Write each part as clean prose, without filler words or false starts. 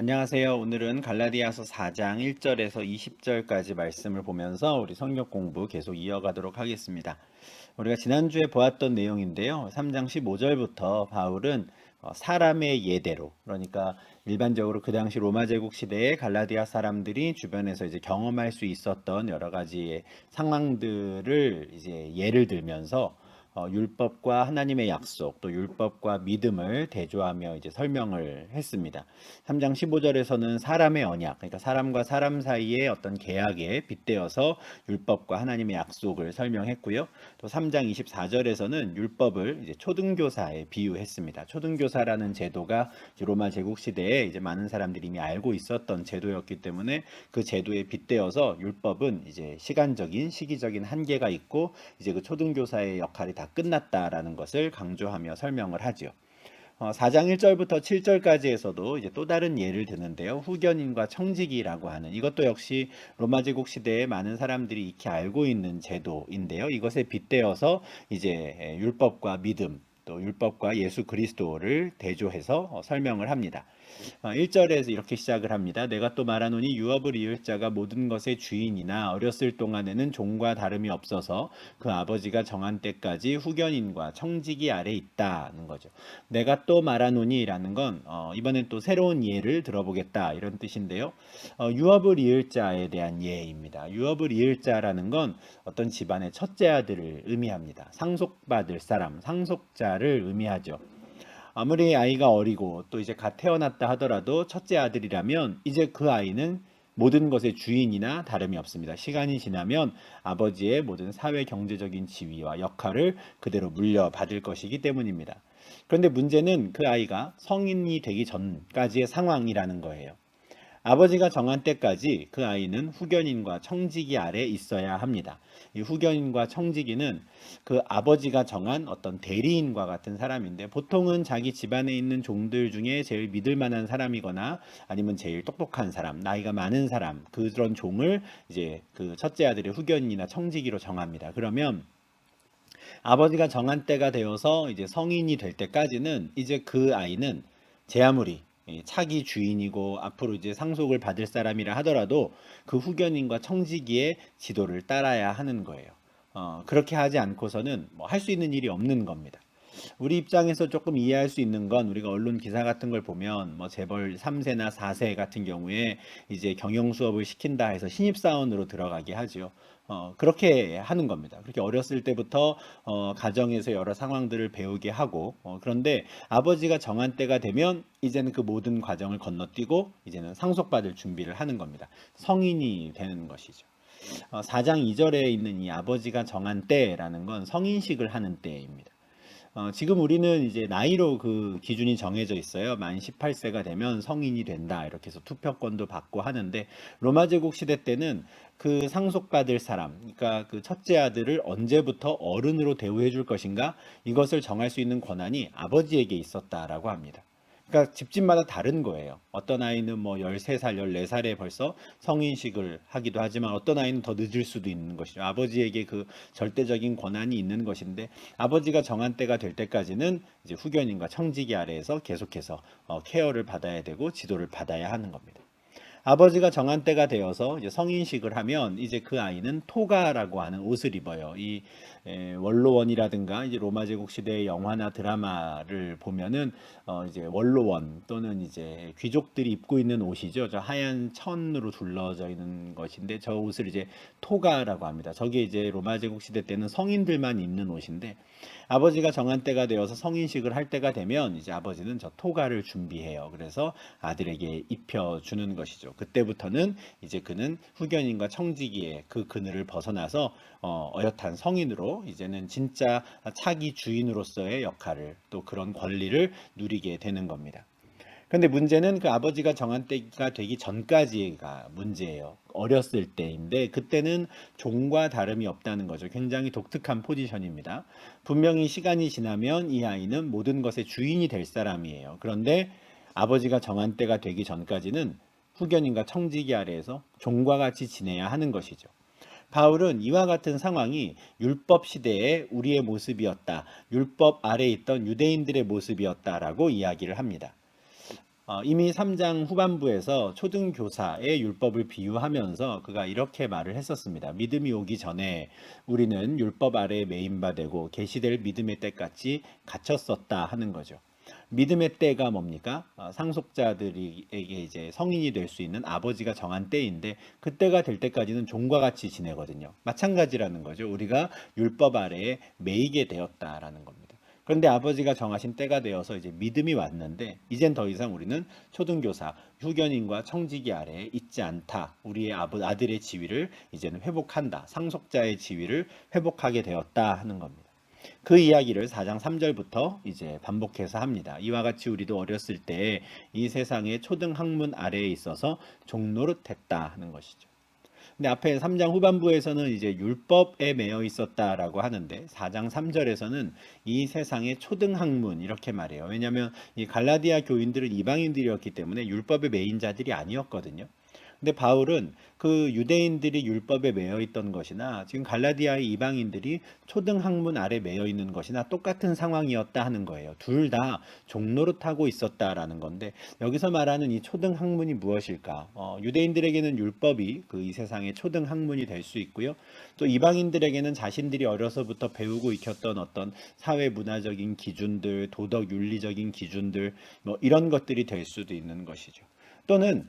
안녕하세요. 오늘은 갈라디아서 4장 1절에서 20절까지 말씀을 보면서 우리 성경 공부 계속 이어가도록 하겠습니다. 우리가 지난주에 보았던 내용인데요. 3장 15절부터 바울은 사람의 예대로, 그러니까 일반적으로 그 당시 로마 제국 시대에 갈라디아 사람들이 주변에서 이제 경험할 수 있었던 여러 가지의 상황들을 이제 예를 들면서 율법과 하나님의 약속, 또 율법과 믿음을 대조하며 이제 설명을 했습니다. 3장 15절에서는 사람의 언약, 그러니까 사람과 사람 사이의 어떤 계약에 빗대어서 율법과 하나님의 약속을 설명했고요. 또 3장 24절에서는 율법을 이제 초등교사에 비유했습니다. 초등교사라는 제도가 로마 제국 시대에 이제 많은 사람들이 이미 알고 있었던 제도였기 때문에 그 제도에 빗대어서 율법은 이제 시간적인, 시기적인 한계가 있고 이제 그 초등교사의 역할이 다 끝났다라는 것을 강조하며 설명을 하지요. 4장 1절부터 7절까지에서도 이제 또 다른 예를 드는데요. 후견인과 청지기라고 하는 이것도 역시 로마 제국 시대에 많은 사람들이 익히 알고 있는 제도인데요. 이것에 빗대어서 이제 율법과 믿음, 또 율법과 예수 그리스도를 대조해서 설명을 합니다. 1절에서 이렇게 시작을 합니다. 내가 또 말하노니 유업을 이을 자가 모든 것의 주인이나 어렸을 동안에는 종과 다름이 없어서 그 아버지가 정한 때까지 후견인과 청지기 아래 있다는 거죠. 내가 또 말하노니라는 건 이번엔 또 새로운 예를 들어보겠다 이런 뜻인데요. 유업을 이을 자에 대한 예입니다. 유업을 이을 자라는 건 어떤 집안의 첫째 아들을 의미합니다. 상속받을 사람, 상속자를 의미하죠. 아무리 아이가 어리고 또 이제 갓 태어났다 하더라도 첫째 아들이라면 이제 그 아이는 모든 것의 주인이나 다름이 없습니다. 시간이 지나면 아버지의 모든 사회 경제적인 지위와 역할을 그대로 물려받을 것이기 때문입니다. 그런데 문제는 그 아이가 성인이 되기 전까지의 상황이라는 거예요. 아버지가 정한 때까지 그 아이는 후견인과 청지기 아래 있어야 합니다. 이 후견인과 청지기는 그 아버지가 정한 어떤 대리인과 같은 사람인데 보통은 자기 집안에 있는 종들 중에 제일 믿을 만한 사람이거나 아니면 제일 똑똑한 사람, 나이가 많은 사람, 그런 종을 이제 그 첫째 아들의 후견인이나 청지기로 정합니다. 그러면 아버지가 정한 때가 되어서 이제 성인이 될 때까지는 이제 그 아이는 제 아무리 차기 주인이고 앞으로 이제 상속을 받을 사람이라 하더라도 그 후견인과 청지기의 지도를 따라야 하는 거예요. 그렇게 하지 않고서는 뭐 할 수 있는 일이 없는 겁니다. 우리 입장에서 조금 이해할 수 있는 건 우리가 언론 기사 같은 걸 보면 뭐 재벌 3세나 4세 같은 경우에 이제 경영 수업을 시킨다 해서 신입사원으로 들어가게 하죠. 그렇게 하는 겁니다. 그렇게 어렸을 때부터 가정에서 여러 상황들을 배우게 하고 그런데 아버지가 정한 때가 되면 이제는 그 모든 과정을 건너뛰고 이제는 상속받을 준비를 하는 겁니다. 성인이 되는 것이죠. 4장 2절에 있는 이 아버지가 정한 때라는 건 성인식을 하는 때입니다. 지금 우리는 이제 나이로 그 기준이 정해져 있어요. 만 18세가 되면 성인이 된다. 이렇게 해서 투표권도 받고 하는데 로마 제국 시대 때는 그 상속받을 사람, 그러니까 그 첫째 아들을 언제부터 어른으로 대우해 줄 것인가 이것을 정할 수 있는 권한이 아버지에게 있었다라고 합니다. 그러니까 집집마다 다른 거예요. 어떤 아이는 뭐 13살, 14살에 벌써 성인식을 하기도 하지만 어떤 아이는 더 늦을 수도 있는 것이죠. 아버지에게 그 절대적인 권한이 있는 것인데 아버지가 정한 때가 될 때까지는 이제 후견인과 청지기 아래에서 계속해서 케어를 받아야 되고 지도를 받아야 하는 겁니다. 아버지가 정한 때가 되어서 이제 성인식을 하면 이제 그 아이는 토가라고 하는 옷을 입어요. 이 원로원이라든가 이제 로마 제국 시대의 영화나 드라마를 보면은 이제 원로원 또는 이제 귀족들이 입고 있는 옷이죠. 저 하얀 천으로 둘러져 있는 것인데 저 옷을 이제 토가라고 합니다. 저게 이제 로마 제국 시대 때는 성인들만 입는 옷인데 아버지가 정한 때가 되어서 성인식을 할 때가 되면 이제 아버지는 저 토가를 준비해요. 그래서 아들에게 입혀주는 것이죠. 그때부터는 이제 그는 후견인과 청지기의 그 그늘을 벗어나서 어엿한 성인으로 이제는 진짜 차기 주인으로서의 역할을 또 그런 권리를 누리게 되는 겁니다. 근데 문제는 그 아버지가 정한 때가 되기 전까지가 문제예요. 어렸을 때인데 그때는 종과 다름이 없다는 거죠. 굉장히 독특한 포지션입니다. 분명히 시간이 지나면 이 아이는 모든 것의 주인이 될 사람이에요. 그런데 아버지가 정한 때가 되기 전까지는 후견인과 청지기 아래에서 종과 같이 지내야 하는 것이죠. 바울은 이와 같은 상황이 율법 시대의 우리의 모습이었다. 율법 아래 있던 유대인들의 모습이었다라고 이야기를 합니다. 이미 3장 후반부에서 초등교사의 율법을 비유하면서 그가 이렇게 말을 했었습니다. 믿음이 오기 전에 우리는 율법 아래에 매인바 되고 계시될 믿음의 때까지 갇혔었다 하는 거죠. 믿음의 때가 뭡니까? 상속자들에게 이제 성인이 될 수 있는 아버지가 정한 때인데 그 때가 될 때까지는 종과 같이 지내거든요. 마찬가지라는 거죠. 우리가 율법 아래에 매이게 되었다라는 겁니다. 그런데 아버지가 정하신 때가 되어서 이제 믿음이 왔는데 이젠 더 이상 우리는 초등교사, 후견인과 청지기 아래에 있지 않다. 우리의 아들의 지위를 이제는 회복한다. 상속자의 지위를 회복하게 되었다 하는 겁니다. 그 이야기를 4장 3절부터 이제 반복해서 합니다. 이와 같이 우리도 어렸을 때 이 세상의 초등 학문 아래에 있어서 종노릇했다 하는 것이죠. 근데 앞에 3장 후반부에서는 이제 율법에 매여 있었다라고 하는데 4장 3절에서는 이 세상의 초등 학문 이렇게 말해요. 왜냐하면 이 갈라디아 교인들은 이방인들이었기 때문에 율법의 매인 자들이 아니었거든요. 근데 바울은 그 유대인들이 율법에 매여 있던 것이나 지금 갈라디아의 이방인들이 초등학문 아래 매여 있는 것이나 똑같은 상황이었다 하는 거예요. 둘 다 종노릇하고 있었다라는 건데 여기서 말하는 이 초등학문이 무엇일까? 유대인들에게는 율법이 그 이 세상의 초등학문이 될 수 있고요. 또 이방인들에게는 자신들이 어려서부터 배우고 익혔던 어떤 사회 문화적인 기준들, 도덕 윤리적인 기준들 뭐 이런 것들이 될 수도 있는 것이죠. 또는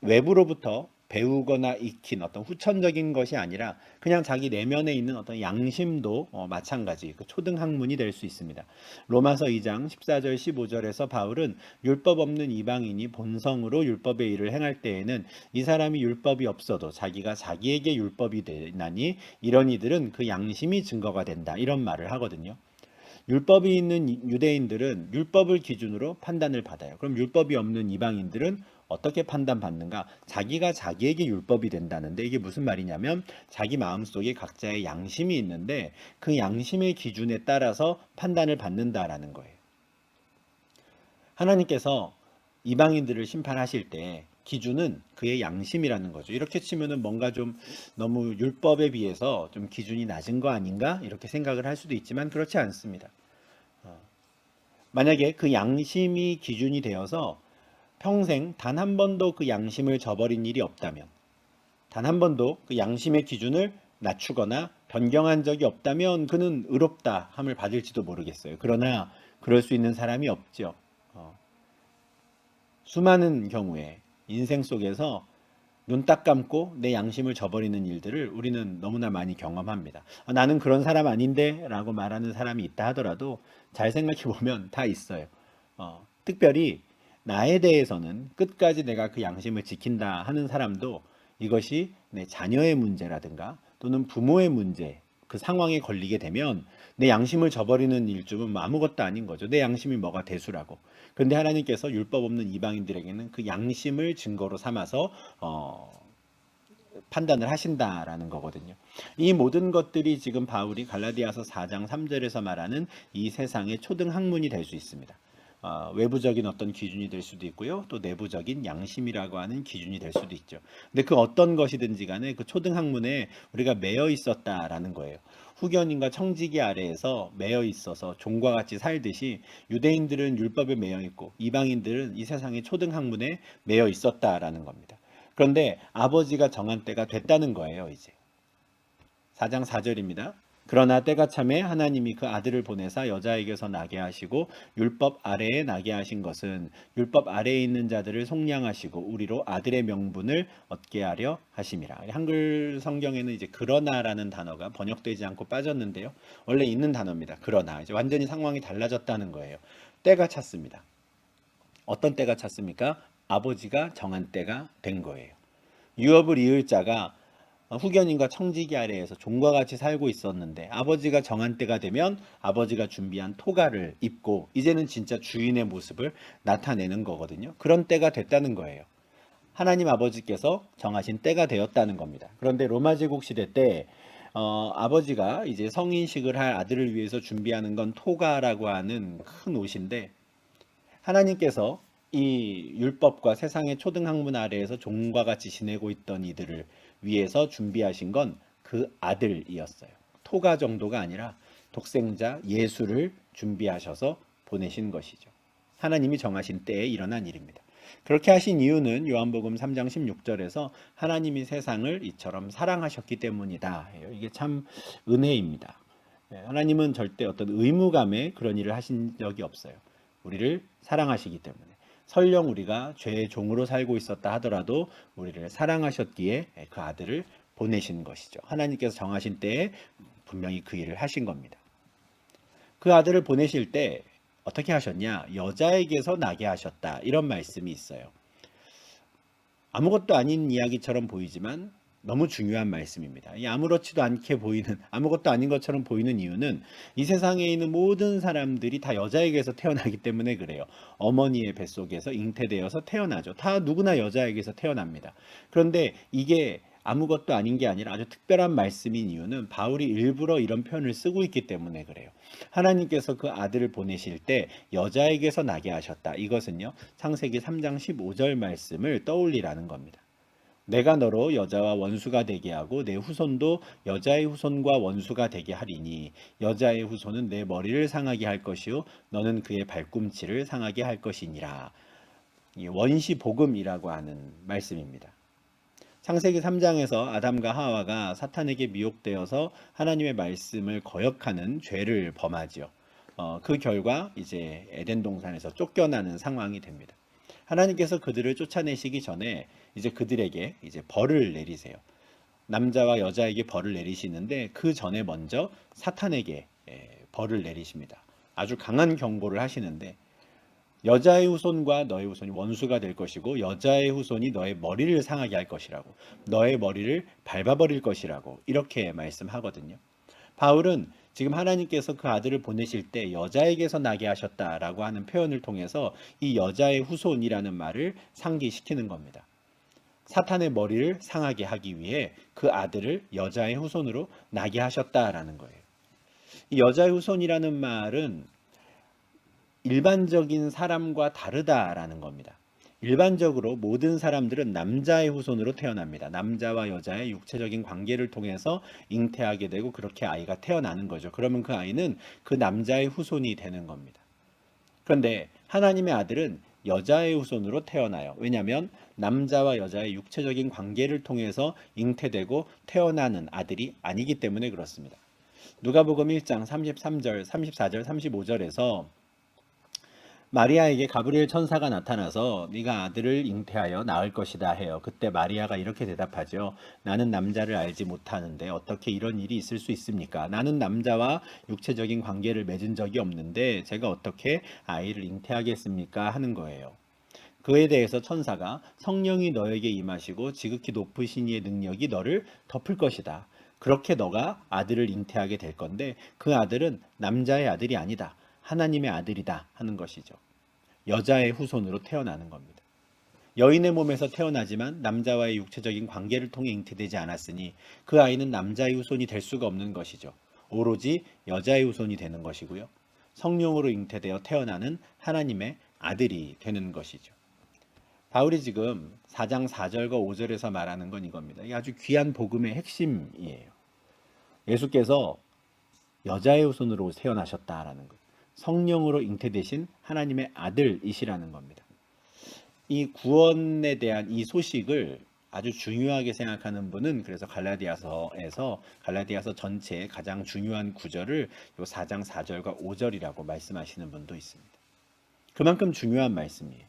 외부로부터 배우거나 익힌 어떤 후천적인 것이 아니라 그냥 자기 내면에 있는 어떤 양심도 마찬가지 그 초등학문이 될 수 있습니다. 로마서 2장 14절 15절에서 바울은 율법 없는 이방인이 본성으로 율법의 일을 행할 때에는 이 사람이 율법이 없어도 자기가 자기에게 율법이 되나니 이런 이들은 그 양심이 증거가 된다 이런 말을 하거든요. 율법이 있는 유대인들은 율법을 기준으로 판단을 받아요. 그럼 율법이 없는 이방인들은 어떻게 판단받는가? 자기가 자기에게 율법이 된다는데 이게 무슨 말이냐면 자기 마음속에 각자의 양심이 있는데 그 양심의 기준에 따라서 판단을 받는다라는 거예요. 하나님께서 이방인들을 심판하실 때 기준은 그의 양심이라는 거죠. 이렇게 치면은 뭔가 좀 너무 율법에 비해서 좀 기준이 낮은 거 아닌가? 이렇게 생각을 할 수도 있지만 그렇지 않습니다. 만약에 그 양심이 기준이 되어서 평생 단 한 번도 그 양심을 저버린 일이 없다면, 단 한 번도 그 양심의 기준을 낮추거나 변경한 적이 없다면 그는 의롭다 함을 받을지도 모르겠어요. 그러나 그럴 수 있는 사람이 없죠. 어, 수많은 경우에 인생 속에서 눈 딱 감고 내 양심을 저버리는 일들을 우리는 너무나 많이 경험합니다. 나는 그런 사람 아닌데 라고 말하는 사람이 있다 하더라도 잘 생각해 보면 다 있어요. 특별히 나에 대해서는 끝까지 내가 그 양심을 지킨다 하는 사람도 이것이 내 자녀의 문제라든가 또는 부모의 문제, 그 상황에 걸리게 되면 내 양심을 저버리는 일쯤은 뭐 아무것도 아닌 거죠. 내 양심이 뭐가 대수라고. 그런데 하나님께서 율법 없는 이방인들에게는 그 양심을 증거로 삼아서 판단을 하신다라는 거거든요. 이 모든 것들이 지금 바울이 갈라디아서 4장 3절에서 말하는 이 세상의 초등학문이 될 수 있습니다. 외부적인 어떤 기준이 될 수도 있고요. 또 내부적인 양심이라고 하는 기준이 될 수도 있죠. 근데 그 어떤 것이든지 간에 그 초등학문에 우리가 매여 있었다라는 거예요. 후견인과 청지기 아래에서 매여 있어서 종과 같이 살듯이 유대인들은 율법에 매여 있고 이방인들은 이 세상의 초등학문에 매여 있었다라는 겁니다. 그런데 아버지가 정한 때가 됐다는 거예요, 이제. 4장 4절입니다. 그러나 때가 참에 하나님이 그 아들을 보내사 여자에게서 나게 하시고 율법 아래에 나게 하신 것은 율법 아래에 있는 자들을 속량하시고 우리로 아들의 명분을 얻게 하려 하심이라. 한글 성경에는 이제 그러나라는 단어가 번역되지 않고 빠졌는데요. 원래 있는 단어입니다. 그러나 이제 완전히 상황이 달라졌다는 거예요. 때가 찼습니다. 어떤 때가 찼습니까? 아버지가 정한 때가 된 거예요. 유업을 이을 자가 후견인과 청지기 아래에서 종과 같이 살고 있었는데 아버지가 정한 때가 되면 아버지가 준비한 토가를 입고 이제는 진짜 주인의 모습을 나타내는 거거든요. 그런 때가 됐다는 거예요. 하나님 아버지께서 정하신 때가 되었다는 겁니다. 그런데 로마 제국 시대 때 아버지가 이제 성인식을 할 아들을 위해서 준비하는 건 토가라고 하는 큰 옷인데 하나님께서 이 율법과 세상의 초등학문 아래에서 종과 같이 지내고 있던 이들을 위해서 준비하신 건 그 아들이었어요. 토가 정도가 아니라 독생자 예수를 준비하셔서 보내신 것이죠. 하나님이 정하신 때에 일어난 일입니다. 그렇게 하신 이유는 요한복음 3장 16절에서 하나님이 세상을 이처럼 사랑하셨기 때문이다. 이게 참 은혜입니다. 하나님은 절대 어떤 의무감에 그런 일을 하신 적이 없어요. 우리를 사랑하시기 때문에. 설령 우리가 죄의 종으로 살고 있었다 하더라도 우리를 사랑하셨기에 그 아들을 보내신 것이죠. 하나님께서 정하신 때에 분명히 그 일을 하신 겁니다. 그 아들을 보내실 때 어떻게 하셨냐? 여자에게서 나게 하셨다. 이런 말씀이 있어요. 아무것도 아닌 이야기처럼 보이지만 너무 중요한 말씀입니다. 이 아무렇지도 않게 보이는, 아무것도 아닌 것처럼 보이는 이유는 이 세상에 있는 모든 사람들이 다 여자에게서 태어나기 때문에 그래요. 어머니의 뱃속에서 잉태되어서 태어나죠. 다 누구나 여자에게서 태어납니다. 그런데 이게 아무것도 아닌 게 아니라 아주 특별한 말씀인 이유는 바울이 일부러 이런 표현을 쓰고 있기 때문에 그래요. 하나님께서 그 아들을 보내실 때 여자에게서 나게 하셨다. 이것은요, 창세기 3장 15절 말씀을 떠올리라는 겁니다. 내가 너로 여자와 원수가 되게 하고 내 후손도 여자의 후손과 원수가 되게 하리니 여자의 후손은 내 머리를 상하게 할 것이요 너는 그의 발꿈치를 상하게 할 것이니라. 원시 복음이라고 하는 말씀입니다. 창세기 3장에서 아담과 하와가 사탄에게 미혹되어서 하나님의 말씀을 거역하는 죄를 범하지요. 그 결과 이제 에덴 동산에서 쫓겨나는 상황이 됩니다. 하나님께서 그들을 쫓아내시기 전에 이제 그들에게 이제 벌을 내리세요. 남자와 여자에게 벌을 내리시는데 그 전에 먼저 사탄에게 벌을 내리십니다. 아주 강한 경고를 하시는데 여자의 후손과 너의 후손이 원수가 될 것이고 여자의 후손이 너의 머리를 상하게 할 것이라고, 너의 머리를 밟아버릴 것이라고 이렇게 말씀하거든요. 바울은 지금 하나님께서 그 아들을 보내실 때 여자에게서 나게 하셨다라고 하는 표현을 통해서 이 여자의 후손이라는 말을 상기시키는 겁니다. 사탄의 머리를 상하게 하기 위해 그 아들을 여자의 후손으로 나게 하셨다라는 거예요. 이 여자의 후손이라는 말은 일반적인 사람과 다르다라는 겁니다. 일반적으로 모든 사람들은 남자의 후손으로 태어납니다. 남자와 여자의 육체적인 관계를 통해서 잉태하게 되고 그렇게 아이가 태어나는 거죠. 그러면 그 아이는 그 남자의 후손이 되는 겁니다. 그런데 하나님의 아들은 여자의 후손으로 태어나요. 왜냐하면 남자와 여자의 육체적인 관계를 통해서 잉태되고 태어나는 아들이 아니기 때문에 그렇습니다. 누가복음 1장 33절, 34절, 35절에서 마리아에게 가브리엘 천사가 나타나서 네가 아들을 잉태하여 낳을 것이다 해요. 그때 마리아가 이렇게 대답하죠. 나는 남자를 알지 못하는데 어떻게 이런 일이 있을 수 있습니까? 나는 남자와 육체적인 관계를 맺은 적이 없는데 제가 어떻게 아이를 잉태하겠습니까? 하는 거예요. 그에 대해서 천사가 성령이 너에게 임하시고 지극히 높으신 이의 능력이 너를 덮을 것이다. 그렇게 너가 아들을 잉태하게 될 건데 그 아들은 남자의 아들이 아니다. 하나님의 아들이다 하는 것이죠. 여자의 후손으로 태어나는 겁니다. 여인의 몸에서 태어나지만 남자와의 육체적인 관계를 통해 잉태되지 않았으니 그 아이는 남자의 후손이 될 수가 없는 것이죠. 오로지 여자의 후손이 되는 것이고요. 성령으로 잉태되어 태어나는 하나님의 아들이 되는 것이죠. 바울이 지금 4장 4절과 5절에서 말하는 건 이겁니다. 이게 아주 귀한 복음의 핵심이에요. 예수께서 여자의 후손으로 태어나셨다라는 것. 성령으로 잉태되신 하나님의 아들이시라는 겁니다. 이 구원에 대한 이 소식을 아주 중요하게 생각하는 분은 그래서 갈라디아서 전체의 가장 중요한 구절을 요 4장 4절과 5절이라고 말씀하시는 분도 있습니다. 그만큼 중요한 말씀이에요.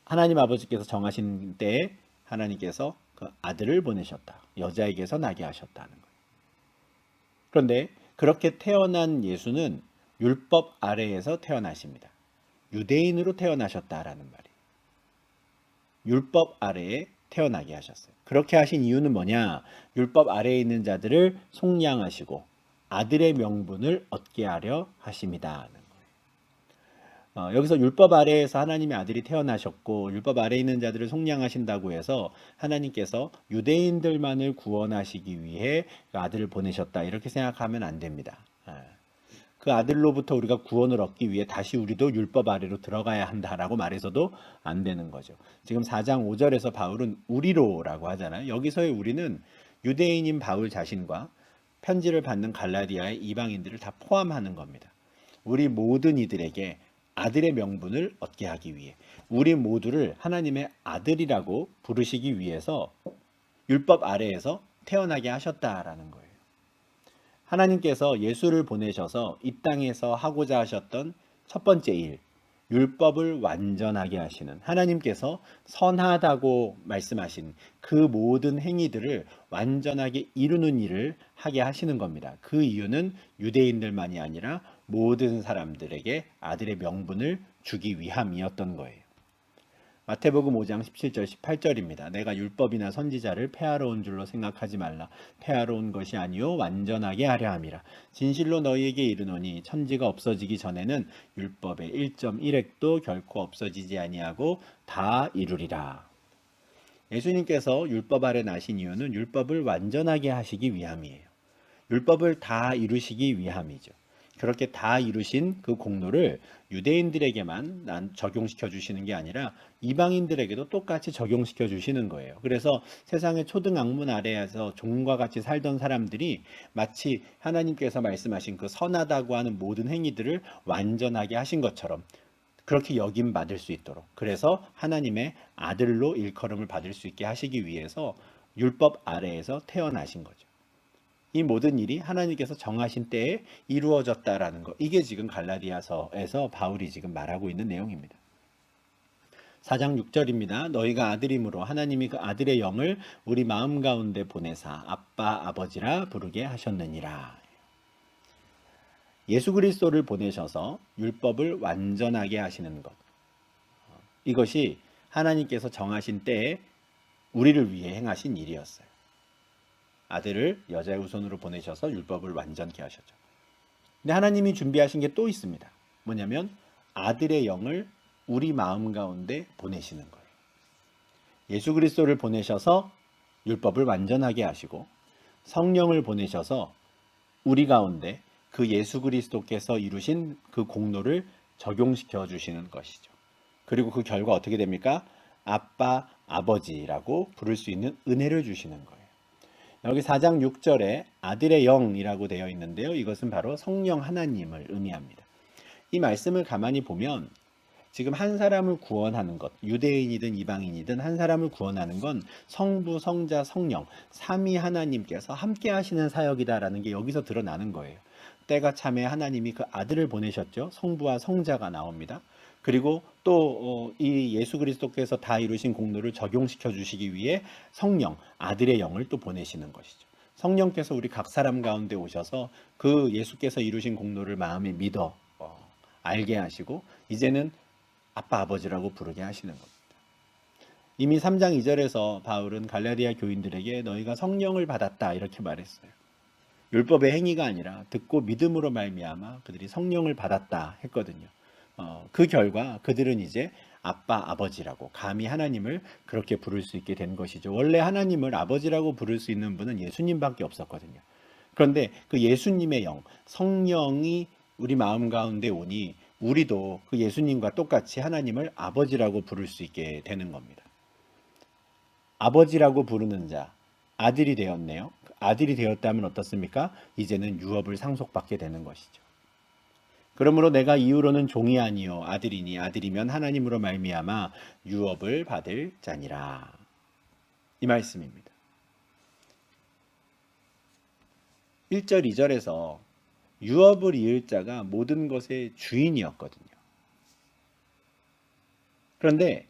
하나님 아버지께서 정하신 때에 하나님께서 그 아들을 보내셨다. 여자에게서 나게 하셨다는 거예요. 그런데 그렇게 태어난 예수는 율법 아래에서 태어나십니다. 유대인으로 태어나셨다라는 말이에요. 율법 아래에 태어나게 하셨어요. 그렇게 하신 이유는 뭐냐? 율법 아래에 있는 자들을 속량하시고 아들의 명분을 얻게 하려 하심이다. 여기서 율법 아래에서 하나님의 아들이 태어나셨고 율법 아래에 있는 자들을 속량하신다고 해서 하나님께서 유대인들만을 구원하시기 위해 그 아들을 보내셨다 이렇게 생각하면 안 됩니다. 그 아들로부터 우리가 구원을 얻기 위해 다시 우리도 율법 아래로 들어가야 한다라고 말해서도 안 되는 거죠. 지금 4장 5절에서 바울은 우리로라고 하잖아요. 여기서의 우리는 유대인인 바울 자신과 편지를 받는 갈라디아의 이방인들을 다 포함하는 겁니다. 우리 모든 이들에게 아들의 명분을 얻게 하기 위해 우리 모두를 하나님의 아들이라고 부르시기 위해서 율법 아래에서 태어나게 하셨다라는 거예요. 하나님께서 예수를 보내셔서 이 땅에서 하고자 하셨던 첫 번째 일, 율법을 완전하게 하시는 하나님께서 선하다고 말씀하신 그 모든 행위들을 완전하게 이루는 일을 하게 하시는 겁니다. 그 이유는 유대인들만이 아니라 모든 사람들에게 아들의 명분을 주기 위함이었던 거예요. 마태복음 5장 17절 18절입니다. 내가 율법이나 선지자를 폐하러 온 줄로 생각하지 말라. 폐하러 온 것이 아니요 완전하게 하려 함이라. 진실로 너희에게 이르노니 천지가 없어지기 전에는 율법의 1.1획도 결코 없어지지 아니하고 다 이루리라. 예수님께서 율법 아래 나신 이유는 율법을 완전하게 하시기 위함이에요. 율법을 다 이루시기 위함이죠. 그렇게 다 이루신 그 공로를 유대인들에게만 적용시켜 주시는 게 아니라 이방인들에게도 똑같이 적용시켜 주시는 거예요. 그래서 세상의 초등 학문 아래에서 종과 같이 살던 사람들이 마치 하나님께서 말씀하신 그 선하다고 하는 모든 행위들을 완전하게 하신 것처럼 그렇게 여김 받을 수 있도록, 그래서 하나님의 아들로 일컬음을 받을 수 있게 하시기 위해서 율법 아래에서 태어나신 거죠. 이 모든 일이 하나님께서 정하신 때에 이루어졌다라는 것. 이게 지금 갈라디아서에서 바울이 지금 말하고 있는 내용입니다. 4장 6절입니다. 너희가 아들임으로 하나님이 그 아들의 영을 우리 마음 가운데 보내사 아빠 아버지라 부르게 하셨느니라. 예수 그리스도를 보내셔서 율법을 완전하게 하시는 것. 이것이 하나님께서 정하신 때에 우리를 위해 행하신 일이었어요. 아들을 여자의 후손으로 보내셔서 율법을 완전케 하셨죠. 근데 하나님이 준비하신 게 또 있습니다. 뭐냐면 아들의 영을 우리 마음 가운데 보내시는 거예요. 예수 그리스도를 보내셔서 율법을 완전하게 하시고 성령을 보내셔서 우리 가운데 그 예수 그리스도께서 이루신 그 공로를 적용시켜 주시는 것이죠. 그리고 그 결과 어떻게 됩니까? 아빠, 아버지라고 부를 수 있는 은혜를 주시는 거예요. 여기 4장 6절에 아들의 영이라고 되어 있는데요. 이것은 바로 성령 하나님을 의미합니다. 이 말씀을 가만히 보면 지금 한 사람을 구원하는 것, 유대인이든 이방인이든 한 사람을 구원하는 건 성부, 성자, 성령, 삼위 하나님께서 함께 하시는 사역이다라는 게 여기서 드러나는 거예요. 때가 참에 하나님이 그 아들을 보내셨죠. 성부와 성자가 나옵니다. 그리고 또 이 예수 그리스도께서 다 이루신 공로를 적용시켜 주시기 위해 성령, 아들의 영을 또 보내시는 것이죠. 성령께서 우리 각 사람 가운데 오셔서 그 예수께서 이루신 공로를 마음에 믿어 알게 하시고 이제는 아빠 아버지라고 부르게 하시는 겁니다. 이미 3장 2절에서 바울은 갈라디아 교인들에게 너희가 성령을 받았다 이렇게 말했어요. 율법의 행위가 아니라 듣고 믿음으로 말미암아 그들이 성령을 받았다 했거든요. 그 결과 그들은 이제 아빠 아버지라고 감히 하나님을 그렇게 부를 수 있게 된 것이죠. 원래 하나님을 아버지라고 부를 수 있는 분은 예수님밖에 없었거든요. 그런데 그 예수님의 영, 성령이 우리 마음 가운데 오니 우리도 그 예수님과 똑같이 하나님을 아버지라고 부를 수 있게 되는 겁니다. 아버지라고 부르는 자, 아들이 되었네요. 아들이 되었다면 어떻습니까? 이제는 유업을 상속받게 되는 것이죠. 그러므로 내가 이후로는 종이 아니요 아들이니 아들이면 하나님으로 말미암아 유업을 받을 자니라. 이 말씀입니다. 1절 2절에서 유업을 이을 자가 모든 것의 주인이었거든요. 그런데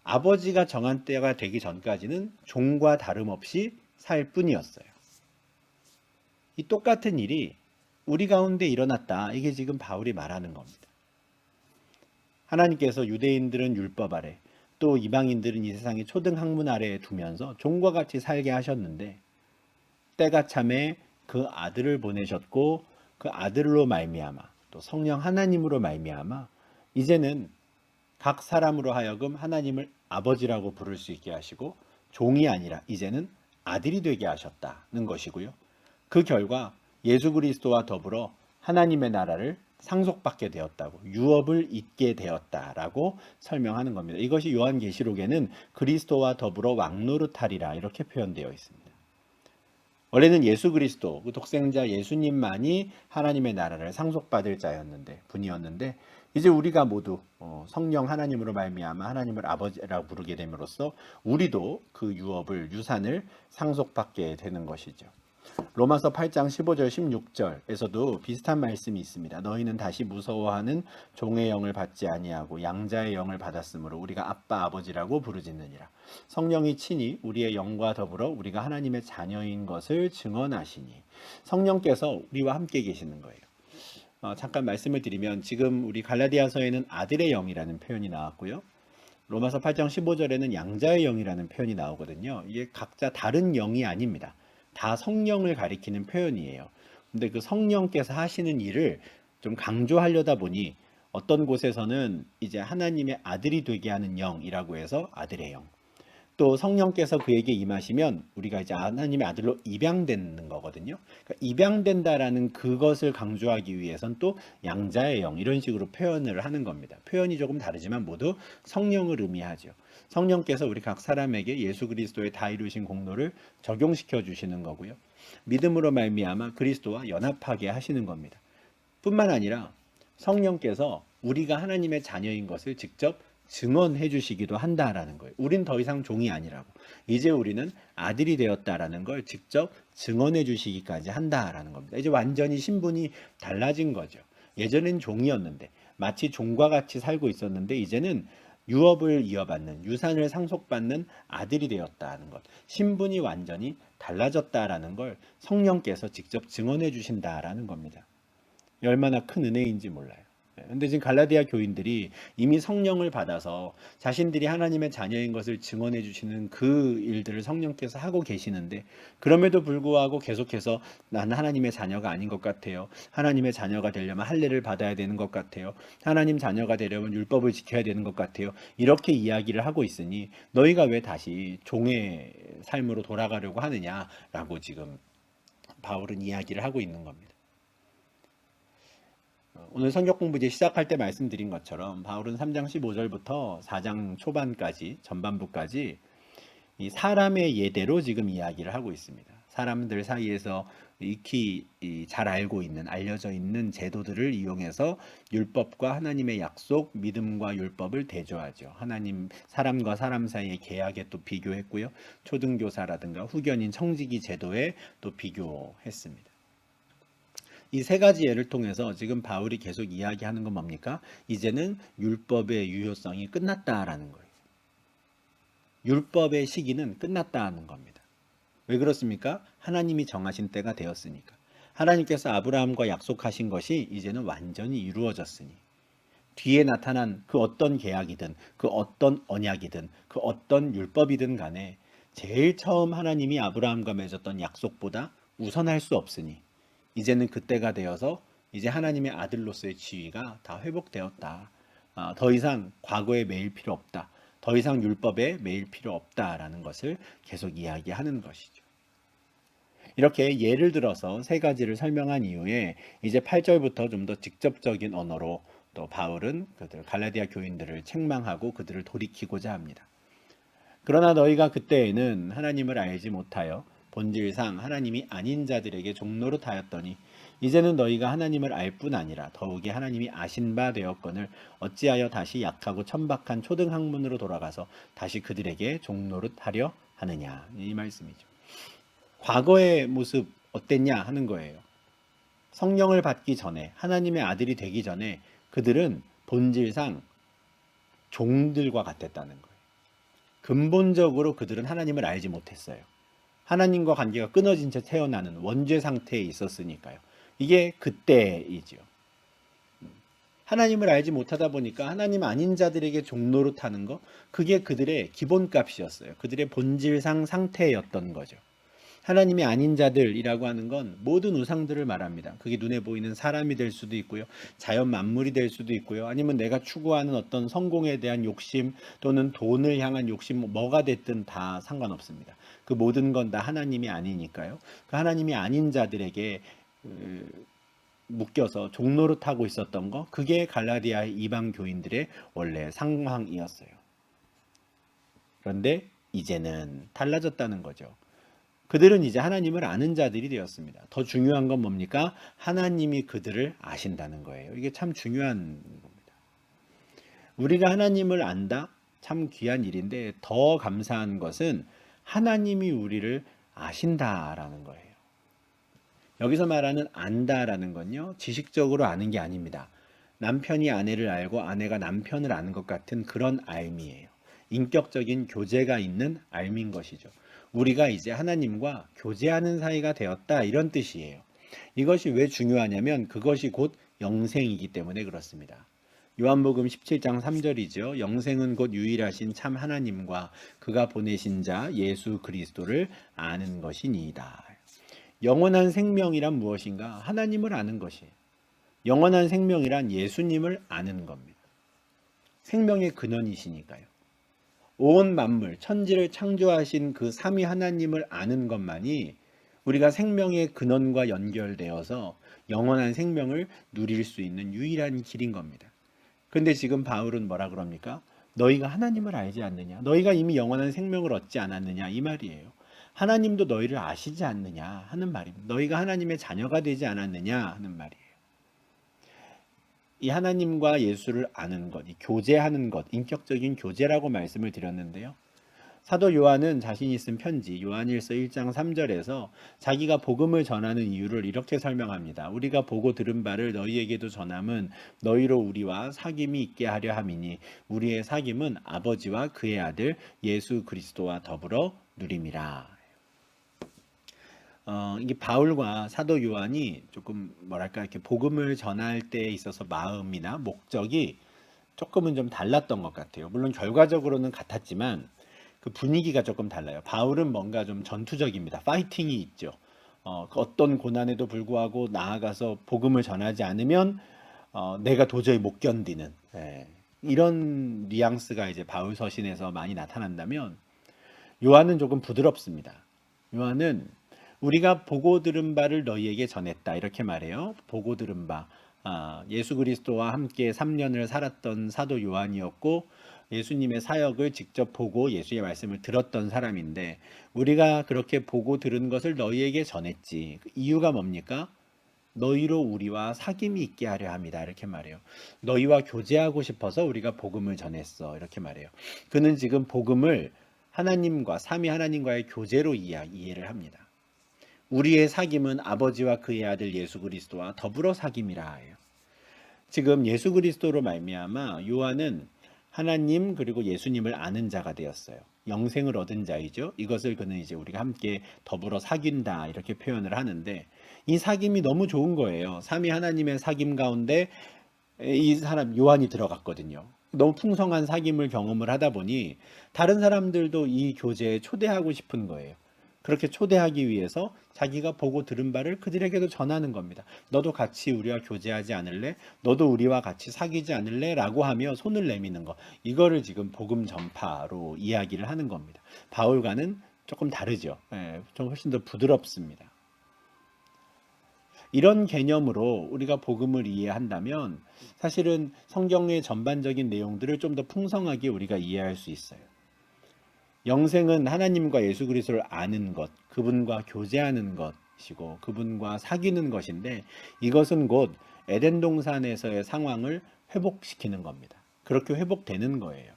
아버지가 정한 때가 되기 전까지는 종과 다름없이 살 뿐이었어요. 이 똑같은 일이 우리 가운데 일어났다. 이게 지금 바울이 말하는 겁니다. 하나님께서 유대인들은 율법 아래, 또 이방인들은 이 세상의 초등 학문 아래에 두면서 종과 같이 살게 하셨는데 때가 참에 그 아들을 보내셨고 그 아들로 말미암아 또 성령 하나님으로 말미암아 이제는 각 사람으로 하여금 하나님을 아버지라고 부를 수 있게 하시고 종이 아니라 이제는 아들이 되게 하셨다는 것이고요. 그 결과 예수 그리스도와 더불어 하나님의 나라를 상속받게 되었다고 유업을 잇게 되었다라고 설명하는 겁니다. 이것이 요한계시록에는 그리스도와 더불어 왕노릇하리라 이렇게 표현되어 있습니다. 원래는 예수 그리스도 그 독생자 예수님만이 하나님의 나라를 상속받을 자였는데 분이었는데 이제 우리가 모두 성령 하나님으로 말미암아 하나님을 아버지라고 부르게 됨으로써 우리도 그 유업을 유산을 상속받게 되는 것이죠. 로마서 8장 15절 16절에서도 비슷한 말씀이 있습니다. 너희는 다시 무서워하는 종의 영을 받지 아니하고 양자의 영을 받았으므로 우리가 아빠 아버지라고 부르짖느니라. 성령이 친히 우리의 영과 더불어 우리가 하나님의 자녀인 것을 증언하시니 성령께서 우리와 함께 계시는 거예요. 잠깐 말씀을 드리면 지금 우리 갈라디아서에는 아들의 영이라는 표현이 나왔고요. 로마서 8장 15절에는 양자의 영이라는 표현이 나오거든요. 이게 각자 다른 영이 아닙니다. 다 성령을 가리키는 표현이에요. 근데 그 성령께서 하시는 일을 좀 강조하려다 보니 어떤 곳에서는 이제 하나님의 아들이 되게 하는 영이라고 해서 아들의 영. 또 성령께서 그에게 임하시면 우리가 이제 하나님의 아들로 입양되는 거거든요. 그러니까 입양된다라는 그것을 강조하기 위해선 또 양자의 영 이런 식으로 표현을 하는 겁니다. 표현이 조금 다르지만 모두 성령을 의미하죠. 성령께서 우리 각 사람에게 예수 그리스도의 다 이루신 공로를 적용시켜 주시는 거고요. 믿음으로 말미암아 그리스도와 연합하게 하시는 겁니다. 뿐만 아니라 성령께서 우리가 하나님의 자녀인 것을 직접 증언해 주시기도 한다라는 거예요. 우린 더 이상 종이 아니라고. 이제 우리는 아들이 되었다라는 걸 직접 증언해 주시기까지 한다라는 겁니다. 이제 완전히 신분이 달라진 거죠. 예전엔 종이었는데 마치 종과 같이 살고 있었는데 이제는 유업을 이어받는 유산을 상속받는 아들이 되었다는 것. 신분이 완전히 달라졌다라는 걸 성령께서 직접 증언해 주신다라는 겁니다. 얼마나 큰 은혜인지 몰라요. 근데 지금 갈라디아 교인들이 이미 성령을 받아서 자신들이 하나님의 자녀인 것을 증언해 주시는 그 일들을 성령께서 하고 계시는데 그럼에도 불구하고 계속해서 나는 하나님의 자녀가 아닌 것 같아요. 하나님의 자녀가 되려면 할례를 받아야 되는 것 같아요. 하나님 자녀가 되려면 율법을 지켜야 되는 것 같아요. 이렇게 이야기를 하고 있으니 너희가 왜 다시 종의 삶으로 돌아가려고 하느냐라고 지금 바울은 이야기를 하고 있는 겁니다. 오늘 성경 공부 이제 시작할 때 말씀드린 것처럼 바울은 3장 15절부터 4장 초반까지 전반부까지 이 사람의 예대로 지금 이야기를 하고 있습니다. 사람들 사이에서 익히 잘 알고 있는 알려져 있는 제도들을 이용해서 율법과 하나님의 약속, 믿음과 율법을 대조하죠. 하나님 사람과 사람 사이의 계약에 또 비교했고요. 초등교사라든가 후견인 청지기 제도에 또 비교했습니다. 이 세 가지 예를 통해서 지금 바울이 계속 이야기하는 건 뭡니까? 이제는 율법의 유효성이 끝났다라는 거예요. 율법의 시기는 끝났다는 겁니다. 왜 그렇습니까? 하나님이 정하신 때가 되었으니까. 하나님께서 아브라함과 약속하신 것이 이제는 완전히 이루어졌으니 뒤에 나타난 그 어떤 계약이든 그 어떤 언약이든 그 어떤 율법이든 간에 제일 처음 하나님이 아브라함과 맺었던 약속보다 우선할 수 없으니 이제는 그때가 되어서 이제 하나님의 아들로서의 지위가 다 회복되었다. 더 이상 과거에 매일 필요 없다. 더 이상 율법에 매일 필요 없다라는 것을 계속 이야기하는 것이죠. 이렇게 예를 들어서 세 가지를 설명한 이후에 이제 8절부터 좀 더 직접적인 언어로 또 바울은 그들 갈라디아 교인들을 책망하고 그들을 돌이키고자 합니다. 그러나 너희가 그때에는 하나님을 알지 못하여 본질상 하나님이 아닌 자들에게 종노릇하였더니 이제는 너희가 하나님을 알 뿐 아니라 더욱이 하나님이 아신 바 되었거늘 어찌하여 다시 약하고 천박한 초등학문으로 돌아가서 다시 그들에게 종노릇하려 하느냐. 이 말씀이죠. 과거의 모습 어땠냐 하는 거예요. 성령을 받기 전에 하나님의 아들이 되기 전에 그들은 본질상 종들과 같았다는 거예요. 근본적으로 그들은 하나님을 알지 못했어요. 하나님과 관계가 끊어진 채 태어나는 원죄 상태에 있었으니까요. 이게 그때이지요. 하나님을 알지 못하다 보니까 하나님 아닌 자들에게 종노릇하는 거, 그게 그들의 기본값이었어요. 그들의 본질상 상태였던 거죠. 하나님이 아닌 자들이라고 하는 건 모든 우상들을 말합니다. 그게 눈에 보이는 사람이 될 수도 있고요. 자연 만물이 될 수도 있고요. 아니면 내가 추구하는 어떤 성공에 대한 욕심 또는 돈을 향한 욕심 뭐가 됐든 다 상관없습니다. 그 모든 건 다 하나님이 아니니까요. 그 하나님이 아닌 자들에게 묶여서 종노릇하고 있었던 거, 그게 갈라디아의 이방 교인들의 원래 상황이었어요. 그런데 이제는 달라졌다는 거죠. 그들은 이제 하나님을 아는 자들이 되었습니다. 더 중요한 건 뭡니까? 하나님이 그들을 아신다는 거예요. 이게 참 중요한 겁니다. 우리가 하나님을 안다? 참 귀한 일인데 더 감사한 것은 하나님이 우리를 아신다라는 거예요. 여기서 말하는 안다라는 건요, 지식적으로 아는 게 아닙니다. 남편이 아내를 알고 아내가 남편을 아는 것 같은 그런 알미예요. 인격적인 교제가 있는 알미인 것이죠. 우리가 이제 하나님과 교제하는 사이가 되었다 이런 뜻이에요. 이것이 왜 중요하냐면 그것이 곧 영생이기 때문에 그렇습니다. 요한복음 17장 3절이죠. 영생은 곧 유일하신 참 하나님과 그가 보내신 자 예수 그리스도를 아는 것이니이다. 영원한 생명이란 무엇인가? 하나님을 아는 것이에요. 영원한 생명이란 예수님을 아는 겁니다. 생명의 근원이시니까요. 온 만물, 천지를 창조하신 그 삼위 하나님을 아는 것만이 우리가 생명의 근원과 연결되어서 영원한 생명을 누릴 수 있는 유일한 길인 겁니다. 그런데 지금 바울은 뭐라 그럽니까? 너희가 하나님을 알지 않느냐? 너희가 이미 영원한 생명을 얻지 않았느냐? 이 말이에요. 하나님도 너희를 아시지 않느냐 하는 말입니다. 너희가 하나님의 자녀가 되지 않았느냐 하는 말이에요. 이 하나님과 예수를 아는 것, 이 교제하는 것, 인격적인 교제라고 말씀을 드렸는데요. 사도 요한은 자신이 쓴 편지 요한일서 1장 3절에서 자기가 복음을 전하는 이유를 이렇게 설명합니다. 우리가 보고 들은 바를 너희에게도 전함은 너희로 우리와 사귐이 있게 하려 함이니 우리의 사귐은 아버지와 그의 아들 예수 그리스도와 더불어 누림이라. 이게 바울과 사도 요한이 조금 뭐랄까 이렇게 복음을 전할 때에 있어서 마음이나 목적이 조금은 좀 달랐던 것 같아요. 물론 결과적으로는 같았지만 그 분위기가 조금 달라요. 바울은 뭔가 좀 전투적입니다. 파이팅이 있죠. 그 어떤 고난에도 불구하고 나아가서 복음을 전하지 않으면 내가 도저히 못 견디는 이런 뉘앙스가 이제 바울 서신에서 많이 나타난다면 요한은 조금 부드럽습니다. 요한은 우리가 보고 들은 바를 너희에게 전했다 이렇게 말해요. 보고 들은 바 예수 그리스도와 함께 3년을 살았던 사도 요한이었고 예수님의 사역을 직접 보고 예수의 말씀을 들었던 사람인데 우리가 그렇게 보고 들은 것을 너희에게 전했지. 이유가 뭡니까? 너희로 우리와 사귐이 있게 하려 함이다 이렇게 말해요. 너희와 교제하고 싶어서 우리가 복음을 전했어 이렇게 말해요. 그는 지금 복음을 하나님과 삼위 하나님과의 교제로 이해를 합니다. 우리의 사귐은 아버지와 그의 아들 예수 그리스도와 더불어 사귐이라 해요. 지금 예수 그리스도로 말미암아 요한은 하나님 그리고 예수님을 아는 자가 되었어요. 영생을 얻은 자이죠. 이것을 그는 이제 우리가 함께 더불어 사귄다 이렇게 표현을 하는데 이 사귐이 너무 좋은 거예요. 삼위 하나님의 사귐 가운데 이 사람 요한이 들어갔거든요. 너무 풍성한 사귐을 경험을 하다 보니 다른 사람들도 이 교제에 초대하고 싶은 거예요. 그렇게 초대하기 위해서 자기가 보고 들은 바를 그들에게도 전하는 겁니다. 너도 같이 우리와 교제하지 않을래? 너도 우리와 같이 사귀지 않을래? 라고 하며 손을 내미는 것. 이거를 지금 복음 전파로 이야기를 하는 겁니다. 바울과는 조금 다르죠. 좀 훨씬 더 부드럽습니다. 이런 개념으로 우리가 복음을 이해한다면 사실은 성경의 전반적인 내용들을 좀 더 풍성하게 우리가 이해할 수 있어요. 영생은 하나님과 예수 그리스도를 아는 것, 그분과 교제하는 것이고 그분과 사귀는 것인데 이것은 곧 에덴 동산에서의 상황을 회복시키는 겁니다. 그렇게 회복되는 거예요.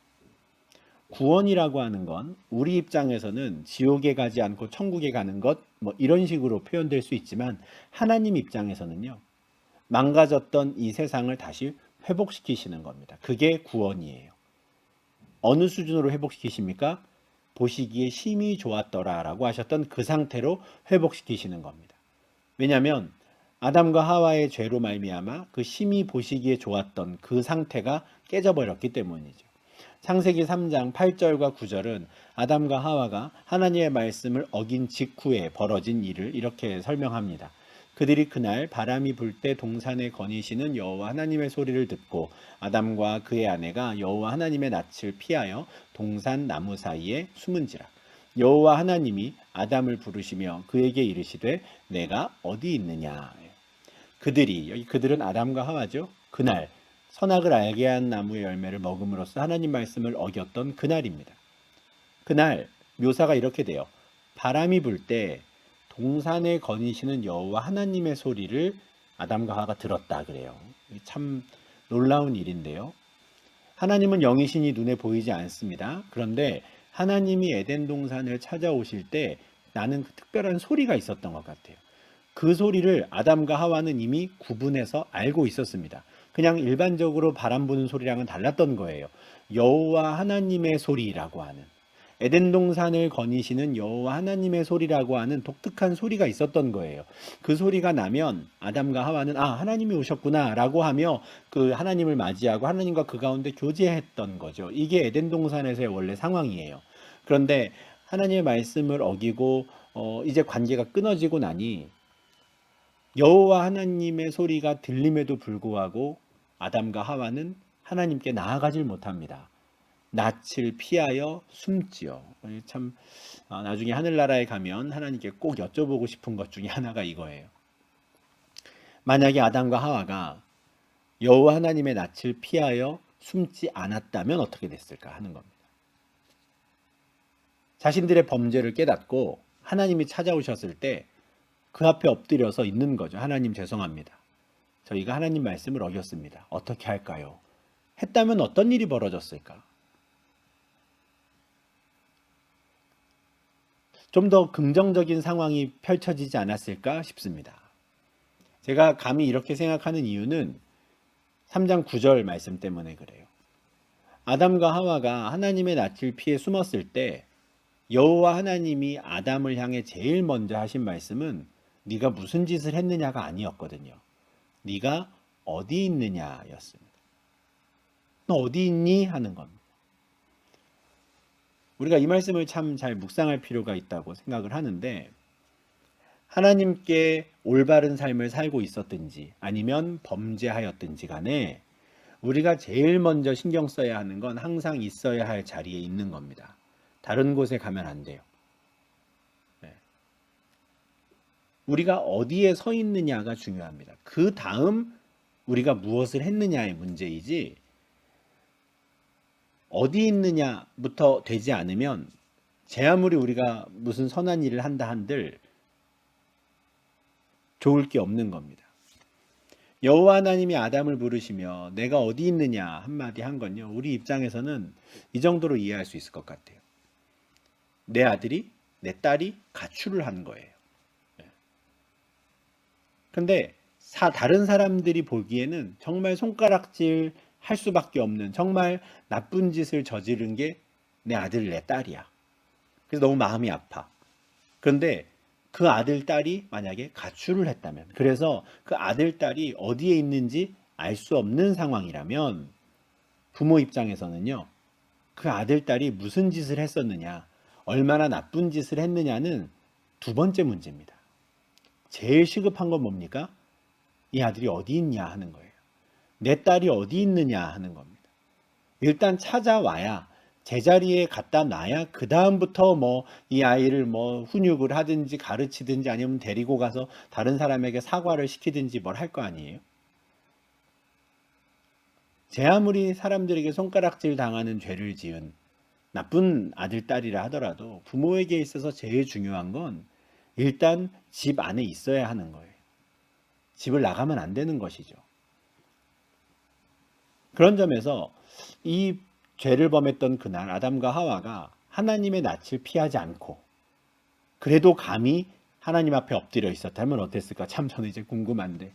구원이라고 하는 건 우리 입장에서는 지옥에 가지 않고 천국에 가는 것 뭐 이런 식으로 표현될 수 있지만 하나님 입장에서는요. 망가졌던 이 세상을 다시 회복시키시는 겁니다. 그게 구원이에요. 어느 수준으로 회복시키십니까? 보시기에 심히 좋았더라 라고 하셨던 그 상태로 회복시키시는 겁니다. 왜냐하면 아담과 하와의 죄로 말미암아 그 심히 보시기에 좋았던 그 상태가 깨져버렸기 때문이죠. 창세기 3장 8절과 9절은 아담과 하와가 하나님의 말씀을 어긴 직후에 벌어진 일을 이렇게 설명합니다. 그들이 그날 바람이 불 때 동산에 거니시는 여호와 하나님의 소리를 듣고 아담과 그의 아내가 여호와 하나님의 낯을 피하여 동산 나무 사이에 숨은지라. 여호와 하나님이 아담을 부르시며 그에게 이르시되 내가 어디 있느냐. 여기 그들은 아담과 하와죠. 그날 선악을 알게 한 나무의 열매를 먹음으로써 하나님 말씀을 어겼던 그날입니다. 그날 묘사가 이렇게 돼요. 바람이 불 때 동산에 거니시는 여호와 하나님의 소리를 아담과 하와가 들었다 그래요. 참 놀라운 일인데요. 하나님은 영이시니 눈에 보이지 않습니다. 그런데 하나님이 에덴 동산을 찾아오실 때 나는 특별한 소리가 있었던 것 같아요. 그 소리를 아담과 하와는 이미 구분해서 알고 있었습니다. 그냥 일반적으로 바람 부는 소리랑은 달랐던 거예요. 여호와 하나님의 소리라고 하는, 에덴 동산을 거니시는 여호와 하나님의 소리라고 하는 독특한 소리가 있었던 거예요. 그 소리가 나면 아담과 하와는 아, 하나님이 오셨구나라고 하며 그 하나님을 맞이하고 하나님과 그 가운데 교제했던 거죠. 이게 에덴 동산에서의 원래 상황이에요. 그런데 하나님의 말씀을 어기고 이제 관계가 끊어지고 나니 여호와 하나님의 소리가 들림에도 불구하고 아담과 하와는 하나님께 나아가질 못합니다. 낯을 피하여 숨지요. 참 나중에 하늘나라에 가면 하나님께 꼭 여쭤보고 싶은 것 중에 하나가 이거예요. 만약에 아담과 하와가 여호와 하나님의 낯을 피하여 숨지 않았다면 어떻게 됐을까 하는 겁니다. 자신들의 범죄를 깨닫고 하나님이 찾아오셨을 때 그 앞에 엎드려서 있는 거죠. 하나님 죄송합니다. 저희가 하나님 말씀을 어겼습니다. 어떻게 할까요? 했다면 어떤 일이 벌어졌을까? 좀 더 긍정적인 상황이 펼쳐지지 않았을까 싶습니다. 제가 감히 이렇게 생각하는 이유는 3장 9절 말씀 때문에 그래요. 아담과 하와가 하나님의 낯을 피해 숨었을 때 여호와 하나님이 아담을 향해 제일 먼저 하신 말씀은 네가 무슨 짓을 했느냐가 아니었거든요. 네가 어디 있느냐였습니다. 너 어디 있니? 하는 겁니다. 우리가 이 말씀을 참 잘 묵상할 필요가 있다고 생각을 하는데 하나님께 올바른 삶을 살고 있었든지 아니면 범죄하였든지 간에 우리가 제일 먼저 신경 써야 하는 건 항상 있어야 할 자리에 있는 겁니다. 다른 곳에 가면 안 돼요. 네. 우리가 어디에 서 있느냐가 중요합니다. 그 다음 우리가 무엇을 했느냐의 문제이지 어디 있느냐부터 되지 않으면 제 아무리 우리가 무슨 선한 일을 한다 한들 좋을 게 없는 겁니다. 여호와 하나님이 아담을 부르시며 내가 어디 있느냐 한마디 한 건요. 우리 입장에서는 이 정도로 이해할 수 있을 것 같아요. 내 아들이, 내 딸이 가출을 한 거예요. 근데 다른 사람들이 보기에는 정말 손가락질 할 수밖에 없는 정말 나쁜 짓을 저지른 게 내 아들, 내 딸이야. 그래서 너무 마음이 아파. 그런데 그 아들, 딸이 만약에 가출을 했다면, 그래서 그 아들, 딸이 어디에 있는지 알 수 없는 상황이라면 부모 입장에서는요, 그 아들, 딸이 무슨 짓을 했었느냐, 얼마나 나쁜 짓을 했느냐는 두 번째 문제입니다. 제일 시급한 건 뭡니까? 이 아들이 어디 있냐 하는 거예요. 내 딸이 어디 있느냐 하는 겁니다. 일단 찾아와야 제자리에 갖다 놔야 그 다음부터 뭐 이 아이를 뭐 훈육을 하든지 가르치든지 아니면 데리고 가서 다른 사람에게 사과를 시키든지 뭘 할 거 아니에요. 제 아무리 사람들에게 손가락질 당하는 죄를 지은 나쁜 아들, 딸이라 하더라도 부모에게 있어서 제일 중요한 건 일단 집 안에 있어야 하는 거예요. 집을 나가면 안 되는 것이죠. 그런 점에서 이 죄를 범했던 그날 아담과 하와가 하나님의 낯을 피하지 않고 그래도 감히 하나님 앞에 엎드려 있었다면 어땠을까? 참 저는 이제 궁금한데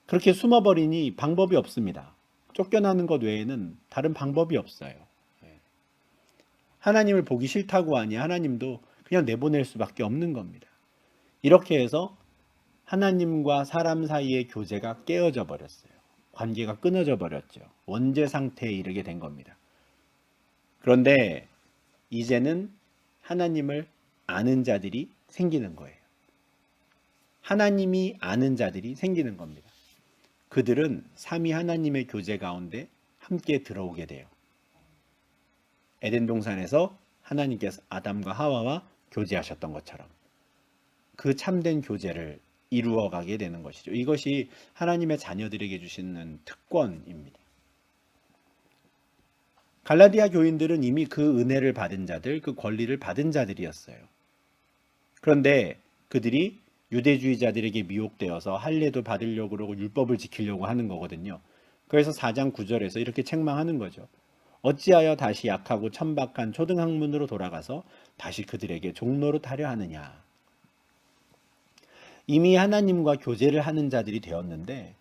그렇게 숨어버리니 방법이 없습니다. 쫓겨나는 것 외에는 다른 방법이 없어요. 하나님을 보기 싫다고 하니 하나님도 그냥 내보낼 수밖에 없는 겁니다. 이렇게 해서 하나님과 사람 사이의 교제가 깨어져 버렸어요. 관계가 끊어져 버렸죠. 원죄 상태에 이르게 된 겁니다. 그런데 이제는 하나님을 아는 자들이 생기는 거예요. 하나님이 아는 자들이 생기는 겁니다. 그들은 삼위 하나님의 교제 가운데 함께 들어오게 돼요. 에덴 동산에서 하나님께서 아담과 하와와 교제하셨던 것처럼 그 참된 교제를 이루어가게 되는 것이죠. 이것이 하나님의 자녀들에게 주시는 특권입니다. 갈라디아 교인들은 이미 그 은혜를 받은 자들, 그 권리를 받은 자들이었어요. 그런데 그들이 유대주의자들에게 미혹되어서 할례도 받으려고 그러고 율법을 지키려고 하는 거거든요. 그래서 4장 9절에서 이렇게 책망하는 거죠. 어찌하여 다시 약하고 천박한 초등학문으로 돌아가서 다시 그들에게 종노릇하려 하느냐. 이미 하나님과 교제를 하는 자들이 되었는데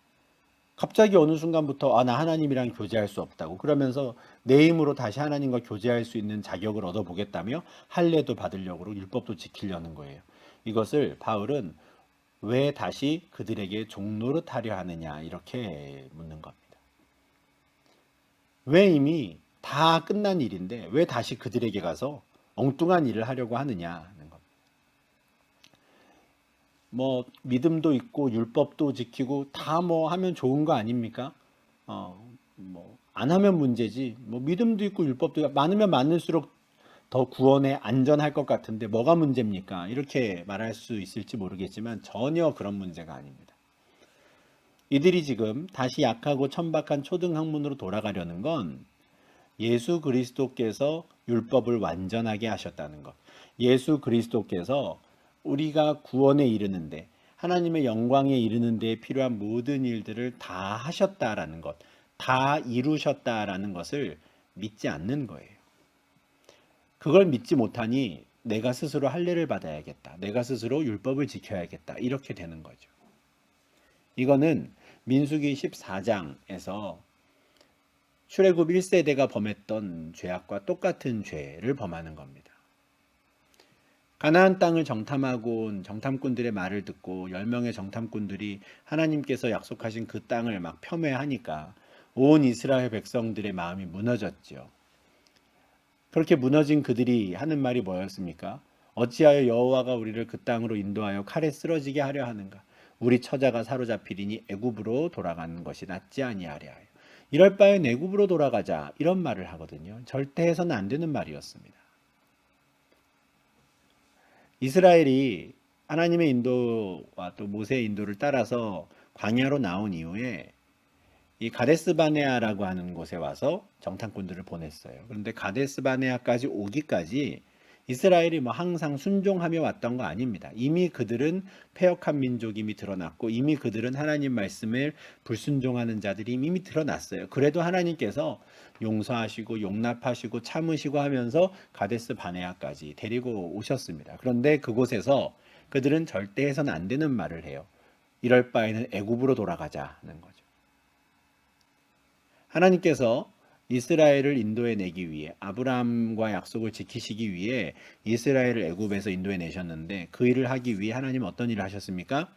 갑자기 어느 순간부터 나 하나님이랑 교제할 수 없다고 그러면서 내 힘으로 다시 하나님과 교제할 수 있는 자격을 얻어보겠다며 할례도 받으려고 율법도 지키려는 거예요. 이것을 바울은 왜 다시 그들에게 종노릇하려 하느냐 이렇게 묻는 겁니다. 왜 이미 다 끝난 일인데 왜 다시 그들에게 가서 엉뚱한 일을 하려고 하느냐는 겁니다. 뭐 믿음도 있고 율법도 지키고 다 뭐 하면 좋은 거 아닙니까? 뭐 안 하면 문제지. 뭐 믿음도 있고 율법도 있고 많으면 많을수록 더 구원에 안전할 것 같은데 뭐가 문제입니까? 이렇게 말할 수 있을지 모르겠지만 전혀 그런 문제가 아닙니다. 이들이 지금 다시 약하고 천박한 초등학문으로 돌아가려는 건 예수 그리스도께서 율법을 완전하게 하셨다는 것. 예수 그리스도께서 우리가 구원에 이르는데 하나님의 영광에 이르는 데에 필요한 모든 일들을 다 하셨다라는 것, 다 이루셨다라는 것을 믿지 않는 거예요. 그걸 믿지 못하니 내가 스스로 할례를 받아야겠다. 내가 스스로 율법을 지켜야겠다. 이렇게 되는 거죠. 이거는 민수기 14장에서 출애굽 1세대가 범했던 죄악과 똑같은 죄를 범하는 겁니다. 가나안 땅을 정탐하고 온 정탐꾼들의 말을 듣고 10명의 정탐꾼들이 하나님께서 약속하신 그 땅을 막 폄훼하니까 온 이스라엘 백성들의 마음이 무너졌죠. 그렇게 무너진 그들이 하는 말이 뭐였습니까? 어찌하여 여호와가 우리를 그 땅으로 인도하여 칼에 쓰러지게 하려 하는가? 우리 처자가 사로잡히리니 애굽으로 돌아가는 것이 낫지 아니하랴. 이럴 바엔 애굽으로 돌아가자 이런 말을 하거든요. 절대 해서는 안 되는 말이었습니다. 이스라엘이 하나님의 인도와 또 모세의 인도를 따라서 광야로 나온 이후에 이 가데스 바네아라고 하는 곳에 와서 정탐꾼들을 보냈어요. 그런데 가데스 바네아까지 오기까지 이스라엘이 뭐 항상 순종하며 왔던 거 아닙니다. 이미 그들은 패역한 민족임이 드러났고 이미 그들은 하나님 말씀을 불순종하는 자들이 이미 드러났어요. 그래도 하나님께서 용서하시고 용납하시고 참으시고 하면서 가데스 바네아까지 데리고 오셨습니다. 그런데 그곳에서 그들은 절대 해서는 안 되는 말을 해요. 이럴 바에는 애굽으로 돌아가자는 거죠. 하나님께서 이스라엘을 인도해 내기 위해 아브라함과 약속을 지키시기 위해 이스라엘을 애굽에서 인도해 내셨는데 그 일을 하기 위해 하나님은 어떤 일을 하셨습니까?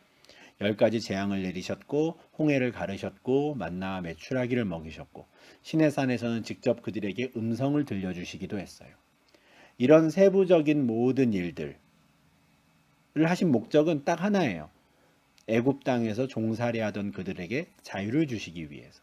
10가지 재앙을 내리셨고 홍해를 가르셨고 만나와 메추라기를 먹이셨고 시내산에서는 직접 그들에게 음성을 들려주시기도 했어요. 이런 세부적인 모든 일들을 하신 목적은 딱 하나예요. 애굽 땅에서 종살이 하던 그들에게 자유를 주시기 위해서.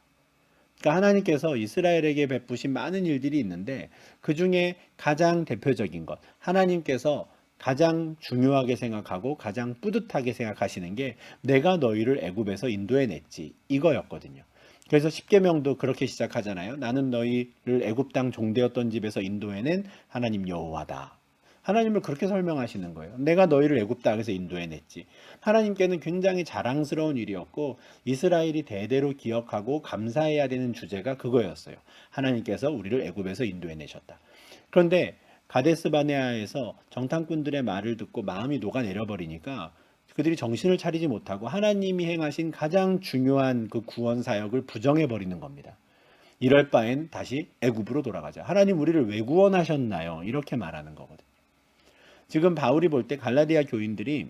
그러니까 하나님께서 이스라엘에게 베푸신 많은 일들이 있는데 그 중에 가장 대표적인 것, 하나님께서 가장 중요하게 생각하고 가장 뿌듯하게 생각하시는 게 내가 너희를 애굽에서 인도해 냈지 이거였거든요. 그래서 십계명도 그렇게 시작하잖아요. 나는 너희를 애굽 땅 종되었던 집에서 인도해낸 하나님 여호와다. 하나님을 그렇게 설명하시는 거예요. 내가 너희를 애굽 땅에서 인도해 냈지. 하나님께는 굉장히 자랑스러운 일이었고 이스라엘이 대대로 기억하고 감사해야 되는 주제가 그거였어요. 하나님께서 우리를 애굽에서 인도해 내셨다. 그런데 가데스 바네아에서 정탐꾼들의 말을 듣고 마음이 녹아내려 버리니까 그들이 정신을 차리지 못하고 하나님이 행하신 가장 중요한 그 구원 사역을 부정해 버리는 겁니다. 이럴 바엔 다시 애굽으로 돌아가자. 하나님 우리를 왜 구원하셨나요? 이렇게 말하는 거거든요. 지금 바울이 볼 때 갈라디아 교인들이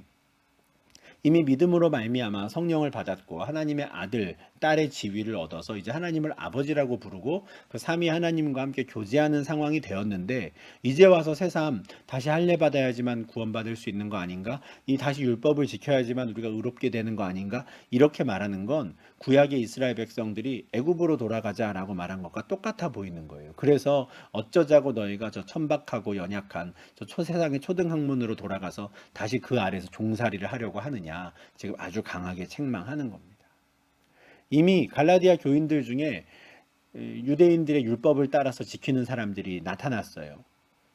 이미 믿음으로 말미암아 성령을 받았고 하나님의 아들, 딸의 지위를 얻어서 이제 하나님을 아버지라고 부르고 그 삼위 하나님과 함께 교제하는 상황이 되었는데 이제 와서 새삼 다시 할례 받아야지만 구원받을 수 있는 거 아닌가? 이 다시 율법을 지켜야지만 우리가 의롭게 되는 거 아닌가? 이렇게 말하는 건 구약의 이스라엘 백성들이 애굽으로 돌아가자라고 말한 것과 똑같아 보이는 거예요. 그래서 어쩌자고 너희가 저 천박하고 연약한 저 초세상의 초등학문으로 돌아가서 다시 그 아래에서 종살이를 하려고 하느냐? 지금 아주 강하게 책망하는 겁니다. 이미 갈라디아 교인들 중에 유대인들의 율법을 따라서 지키는 사람들이 나타났어요.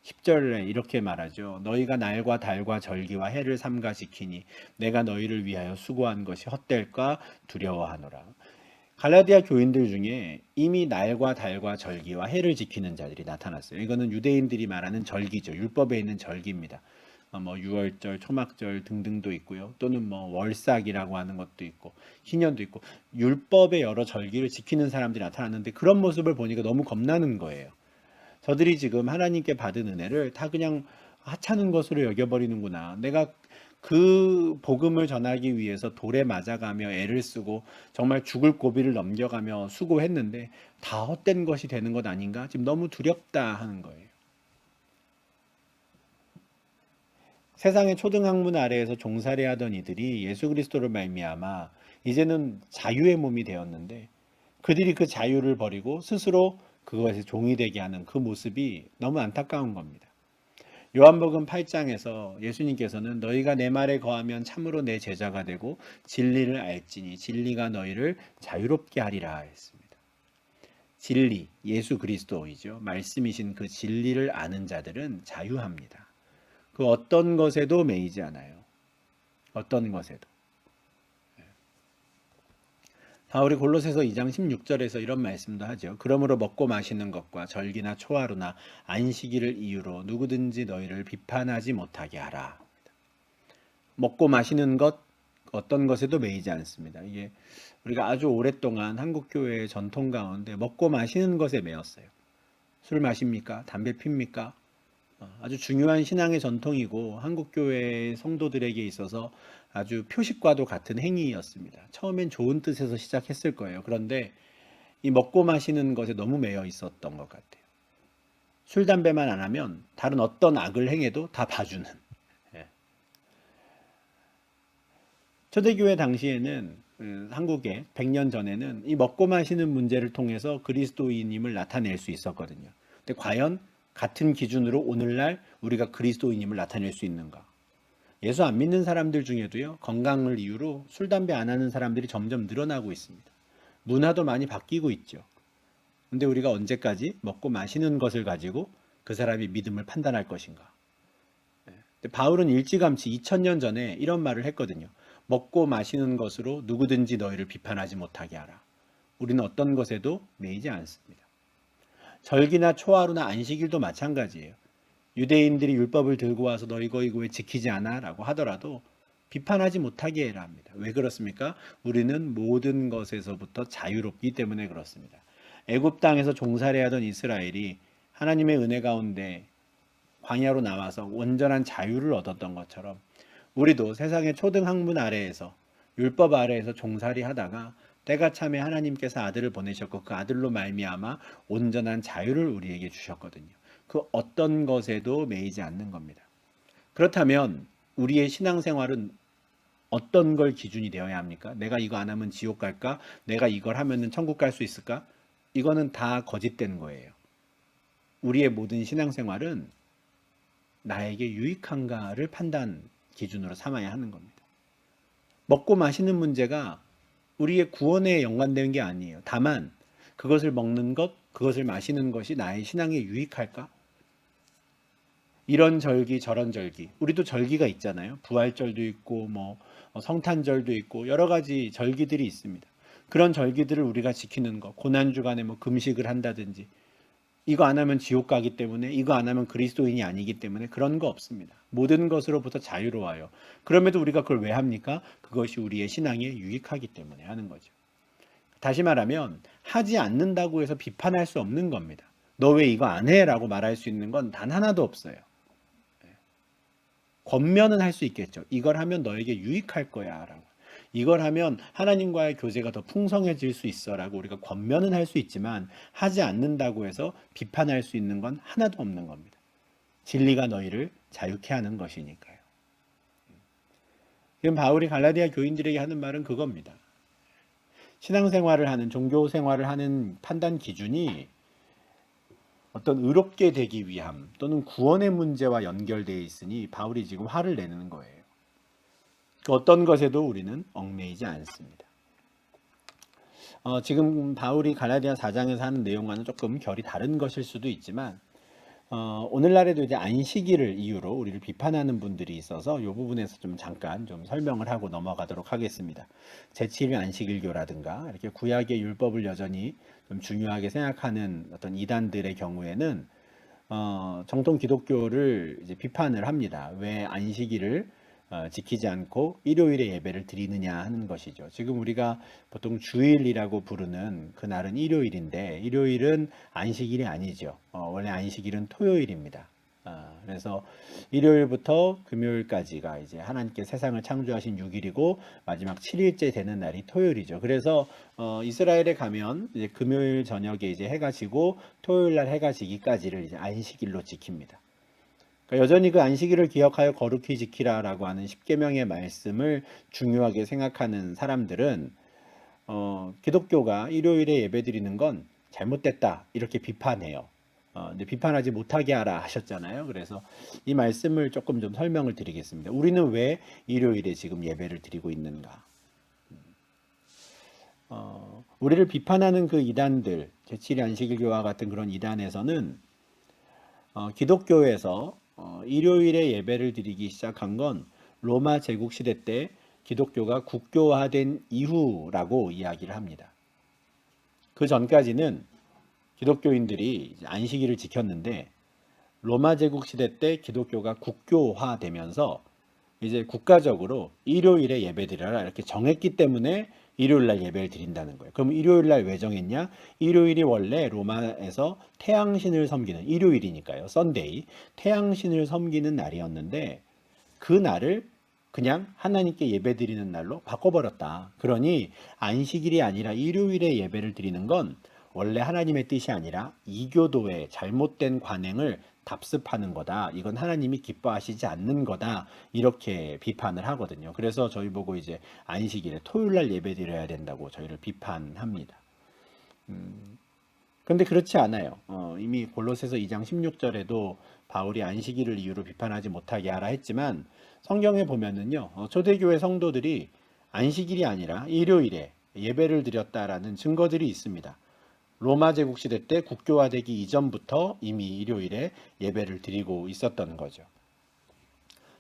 10절에 이렇게 말하죠. 너희가 날과 달과 절기와 해를 삼가 지키니 내가 너희를 위하여 수고한 것이 헛될까 두려워하노라. 갈라디아 교인들 중에 이미 날과 달과 절기와 해를 지키는 자들이 나타났어요. 이거는 유대인들이 말하는 절기죠. 율법에 있는 절기입니다. 뭐 유월절, 초막절 등등도 있고요. 또는 뭐 월삭이라고 하는 것도 있고 희년도 있고 율법의 여러 절기를 지키는 사람들이 나타났는데 그런 모습을 보니까 너무 겁나는 거예요. 저들이 지금 하나님께 받은 은혜를 다 그냥 하찮은 것으로 여겨버리는구나. 내가 그 복음을 전하기 위해서 돌에 맞아가며 애를 쓰고 정말 죽을 고비를 넘겨가며 수고했는데 다 헛된 것이 되는 것 아닌가? 지금 너무 두렵다 하는 거예요. 세상의 초등학문 아래에서 종살이 하던 이들이 예수 그리스도를 말미암아 이제는 자유의 몸이 되었는데 그들이 그 자유를 버리고 스스로 그것에 종이 되게 하는 그 모습이 너무 안타까운 겁니다. 요한복음 8장에서 예수님께서는 너희가 내 말에 거하면 참으로 내 제자가 되고 진리를 알지니 진리가 너희를 자유롭게 하리라 했습니다. 진리, 예수 그리스도이죠. 말씀이신 그 진리를 아는 자들은 자유합니다. 그 어떤 것에도 매이지 않아요. 어떤 것에도. 바울이 골로새서 2장 16절에서 이런 말씀도 하죠. 그러므로 먹고 마시는 것과 절기나 초하루나 안식일을 이유로 누구든지 너희를 비판하지 못하게 하라. 먹고 마시는 것 어떤 것에도 매이지 않습니다. 이게 우리가 아주 오랫동안 한국 교회의 전통 가운데 먹고 마시는 것에 매였어요. 술 마십니까? 담배 핍니까? 아주 중요한 신앙의 전통이고 한국 교회의 성도들에게 있어서 아주 표식과도 같은 행위였습니다. 처음엔 좋은 뜻에서 시작했을 거예요. 그런데 이 먹고 마시는 것에 너무 매여 있었던 것 같아요. 술, 담배만 안 하면 다른 어떤 악을 행해도 다 봐주는. 예. 초대교회 당시에는 한국에 100년 전에는 이 먹고 마시는 문제를 통해서 그리스도인임을 나타낼 수 있었거든요. 근데 과연 같은 기준으로 오늘날 우리가 그리스도인임을 나타낼 수 있는가? 예수 안 믿는 사람들 중에도요, 건강을 이유로 술, 담배 안 하는 사람들이 점점 늘어나고 있습니다. 문화도 많이 바뀌고 있죠. 근데 우리가 언제까지 먹고 마시는 것을 가지고 그 사람이 믿음을 판단할 것인가? 근데 바울은 일찌감치 2000년 전에 이런 말을 했거든요. 먹고 마시는 것으로 누구든지 너희를 비판하지 못하게 하라. 우리는 어떤 것에도 매이지 않습니다. 절기나 초하루나 안식일도 마찬가지예요. 유대인들이 율법을 들고 와서 너 이거 왜 지키지 않아? 라고 하더라도 비판하지 못하게 해라 합니다. 왜 그렇습니까? 우리는 모든 것에서부터 자유롭기 때문에 그렇습니다. 애굽 땅에서 종살이하던 이스라엘이 하나님의 은혜 가운데 광야로 나와서 온전한 자유를 얻었던 것처럼 우리도 세상의 초등 학문 아래에서 율법 아래에서 종살이 하다가 때가 참에 하나님께서 아들을 보내셨고 그 아들로 말미암아 온전한 자유를 우리에게 주셨거든요. 그 어떤 것에도 매이지 않는 겁니다. 그렇다면 우리의 신앙생활은 어떤 걸 기준이 되어야 합니까? 내가 이거 안 하면 지옥 갈까? 내가 이걸 하면은 천국 갈 수 있을까? 이거는 다 거짓된 거예요. 우리의 모든 신앙생활은 나에게 유익한가를 판단 기준으로 삼아야 하는 겁니다. 먹고 마시는 문제가 우리의 구원에 연관되는 게 아니에요. 다만 그것을 먹는 것, 그것을 마시는 것이 나의 신앙에 유익할까? 이런 절기 저런 절기 우리도 절기가 있잖아요. 부활절도 있고 뭐 성탄절도 있고 여러 가지 절기들이 있습니다. 그런 절기들을 우리가 지키는 것 고난 주간에 뭐 금식을 한다든지 이거 안 하면 지옥 가기 때문에 이거 안 하면 그리스도인이 아니기 때문에 그런 거 없습니다. 모든 것으로부터 자유로워요. 그럼에도 우리가 그걸 왜 합니까? 그것이 우리의 신앙에 유익하기 때문에 하는 거죠. 다시 말하면 하지 않는다고 해서 비판할 수 없는 겁니다. 너 왜 이거 안 해? 라고 말할 수 있는 건 단 하나도 없어요. 권면은 할 수 있겠죠. 이걸 하면 너에게 유익할 거야 라고. 이걸 하면 하나님과의 교제가 더 풍성해질 수 있어 라고 우리가 권면은 할 수 있지만 하지 않는다고 해서 비판할 수 있는 건 하나도 없는 겁니다. 진리가 너희를 자유케 하는 것이니까요. 지금 바울이 갈라디아 교인들에게 하는 말은 그겁니다. 신앙생활을 하는 종교생활을 하는 판단 기준이 어떤 의롭게 되기 위함 또는 구원의 문제와 연결되어 있으니 바울이 지금 화를 내는 거예요. 어떤 것에도 우리는 얽매이지 않습니다. 지금 바울이 갈라디아 4장에서 하는 내용과는 조금 결이 다른 것일 수도 있지만 오늘날에도 이제 안식일을 이유로 우리를 비판하는 분들이 있어서 이 부분에서 좀 잠깐 좀 설명을 하고 넘어가도록 하겠습니다. 제7일 안식일교라든가 이렇게 구약의 율법을 여전히 좀 중요하게 생각하는 어떤 이단들의 경우에는 정통 기독교를 이제 비판을 합니다. 왜 안식일을 지키지 않고 일요일에 예배를 드리느냐 하는 것이죠. 지금 우리가 보통 주일이라고 부르는 그날은 일요일인데 일요일은 안식일이 아니죠. 원래 안식일은 토요일입니다. 그래서 일요일부터 금요일까지가 이제 하나님께 세상을 창조하신 6일이고 마지막 7일째 되는 날이 토요일이죠. 그래서 이스라엘에 가면 이제 금요일 저녁에 이제 해가 지고 토요일 날 해가 지기까지를 이제 안식일로 지킵니다. 그러니까 여전히 그 안식일을 기억하여 거룩히 지키라라고 하는 십계명의 말씀을 중요하게 생각하는 사람들은 기독교가 일요일에 예배드리는 건 잘못됐다 이렇게 비판해요. 근데 비판하지 못하게 하라 하셨잖아요. 그래서 이 말씀을 조금 좀 설명을 드리겠습니다. 우리는 왜 일요일에 지금 예배를 드리고 있는가? 우리를 비판하는 그 이단들, 제7일 안식일교와 같은 그런 이단에서는 기독교에서 일요일에 예배를 드리기 시작한 건 로마 제국 시대 때 기독교가 국교화된 이후라고 이야기를 합니다. 그 전까지는 기독교인들이 안식일을 지켰는데 로마 제국 시대 때 기독교가 국교화되면서 이제 국가적으로 일요일에 예배드려라 이렇게 정했기 때문에 일요일 날 예배를 드린다는 거예요. 그럼 일요일 날 왜 정했냐? 일요일이 원래 로마에서 태양신을 섬기는 일요일이니까요. 썬데이. 태양신을 섬기는 날이었는데 그 날을 그냥 하나님께 예배드리는 날로 바꿔버렸다. 그러니 안식일이 아니라 일요일에 예배를 드리는 건 원래 하나님의 뜻이 아니라 이교도의 잘못된 관행을 답습하는 거다. 이건 하나님이 기뻐하시지 않는 거다. 이렇게 비판을 하거든요. 그래서 저희 보고 이제 안식일에 토요일 날 예배드려야 된다고 저희를 비판합니다. 근데 그렇지 않아요. 이미 골로새서 2장 16절에도 바울이 안식일을 이유로 비판하지 못하게 하라 했지만 성경에 보면은요. 초대교회 성도들이 안식일이 아니라 일요일에 예배를 드렸다라는 증거들이 있습니다. 로마 제국 시대 때 국교화되기 이전부터 이미 일요일에 예배를 드리고 있었던 거죠.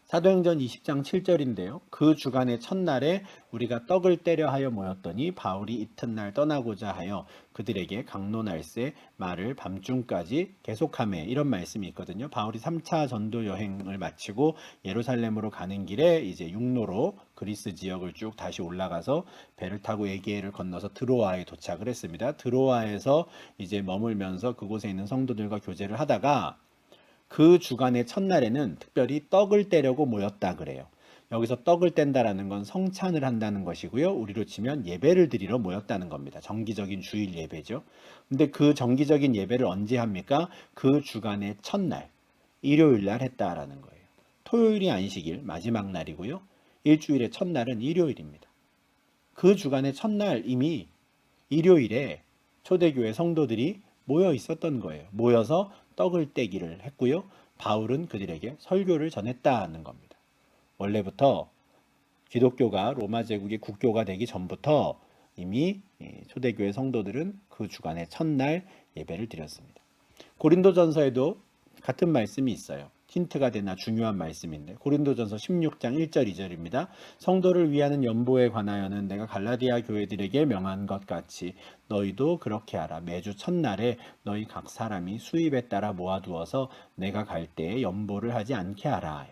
사도행전 20장 7절인데요. 그 주간의 첫날에 우리가 떡을 떼려 하여 모였더니 바울이 이튿날 떠나고자 하여 그들에게 강론할세 말을 밤중까지 계속하매 이런 말씀이 있거든요. 바울이 3차 전도 여행을 마치고 예루살렘으로 가는 길에 이제 육로로 그리스 지역을 쭉 다시 올라가서 배를 타고 에게해를 건너서 드로아에 도착을 했습니다. 드로아에서 이제 머물면서 그곳에 있는 성도들과 교제를 하다가 그 주간의 첫날에는 특별히 떡을 떼려고 모였다 그래요. 여기서 떡을 뗀다라는 건 성찬을 한다는 것이고요. 우리로 치면 예배를 드리러 모였다는 겁니다. 정기적인 주일 예배죠. 근데 그 정기적인 예배를 언제 합니까? 그 주간의 첫날, 일요일 날 했다라는 거예요. 토요일이 안식일, 마지막 날이고요. 일주일의 첫날은 일요일입니다. 그 주간의 첫날 이미 일요일에 초대교회 성도들이 모여 있었던 거예요. 모여서 떡을 떼기를 했고요. 바울은 그들에게 설교를 전했다는 겁니다. 원래부터 기독교가 로마 제국의 국교가 되기 전부터 이미 초대교회 성도들은 그 주간의 첫날 예배를 드렸습니다. 고린도전서에도 같은 말씀이 있어요. 힌트가 되나 중요한 말씀인데 고린도전서 16장 1절 2절입니다. 성도를 위하는 연보에 관하여는 내가 갈라디아 교회들에게 명한 것 같이 너희도 그렇게 하라. 매주 첫날에 너희 각 사람이 수입에 따라 모아두어서 내가 갈 때에 연보를 하지 않게 하라.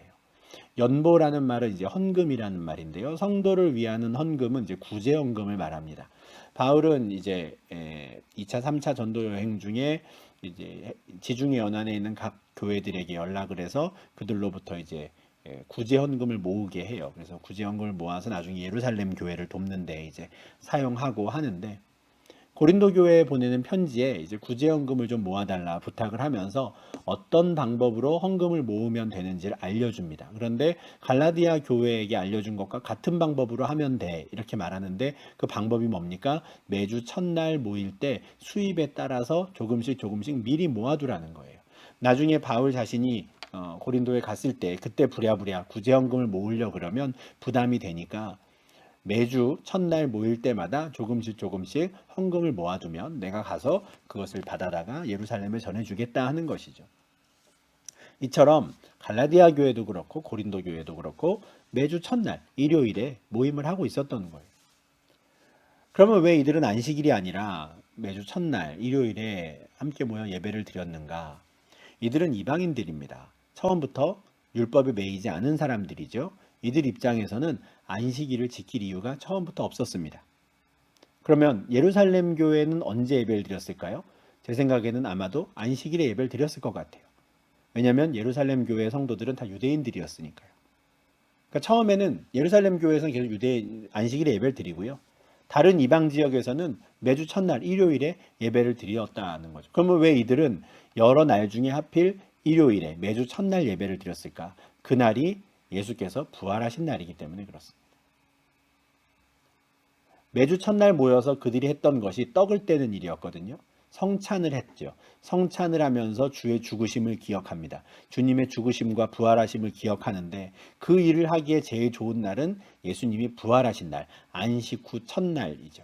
연보라는 말은 이제 헌금이라는 말인데요. 성도를 위하는 헌금은 이제 구제헌금을 말합니다. 바울은 이제 2차, 3차 전도 여행 중에 이제 지중해 연안에 있는 각 교회들에게 연락을 해서 그들로부터 이제 구제헌금을 모으게 해요. 그래서 구제헌금을 모아서 나중에 예루살렘 교회를 돕는데 이제 사용하고 하는데 고린도 교회에 보내는 편지에 이제 구제헌금을 좀 모아달라 부탁을 하면서 어떤 방법으로 헌금을 모으면 되는지를 알려줍니다. 그런데 갈라디아 교회에게 알려준 것과 같은 방법으로 하면 돼 이렇게 말하는데 그 방법이 뭡니까? 매주 첫날 모일 때 수입에 따라서 조금씩 미리 모아두라는 거예요. 나중에 바울 자신이 고린도에 갔을 때 그때 부랴부랴 구제헌금을 모으려 그러면 부담이 되니까 매주 첫날 모일 때마다 조금씩 헌금을 모아두면 내가 가서 그것을 받아다가 예루살렘에 전해주겠다 하는 것이죠. 이처럼 갈라디아 교회도 그렇고 고린도 교회도 그렇고 매주 첫날 일요일에 모임을 하고 있었던 거예요. 그러면 왜 이들은 안식일이 아니라 매주 첫날 일요일에 함께 모여 예배를 드렸는가? 이들은 이방인들입니다. 처음부터 율법에 매이지 않은 사람들이죠. 이들 입장에서는 안식일을 지킬 이유가 처음부터 없었습니다. 그러면 예루살렘 교회는 언제 예배를 드렸을까요? 제 생각에는 아마도 안식일에 예배를 드렸을 것 같아요. 왜냐하면 예루살렘 교회 성도들은 다 유대인들이었으니까요. 그러니까 처음에는 예루살렘 교회에서는 계속 안식일에 예배를 드리고요. 다른 이방 지역에서는 매주 첫날 일요일에 예배를 드렸다는 거죠. 그러면 왜 이들은 여러 날 중에 하필 일요일에 매주 첫날 예배를 드렸을까? 그날이 예수께서 부활하신 날이기 때문에 그렇습니다. 매주 첫날 모여서 그들이 했던 것이 떡을 떼는 일이었거든요. 성찬을 했죠. 성찬을 하면서 주의 죽으심을 기억합니다. 주님의 죽으심과 부활하심을 기억하는데 그 일을 하기에 제일 좋은 날은 예수님이 부활하신 날, 안식 후 첫날이죠.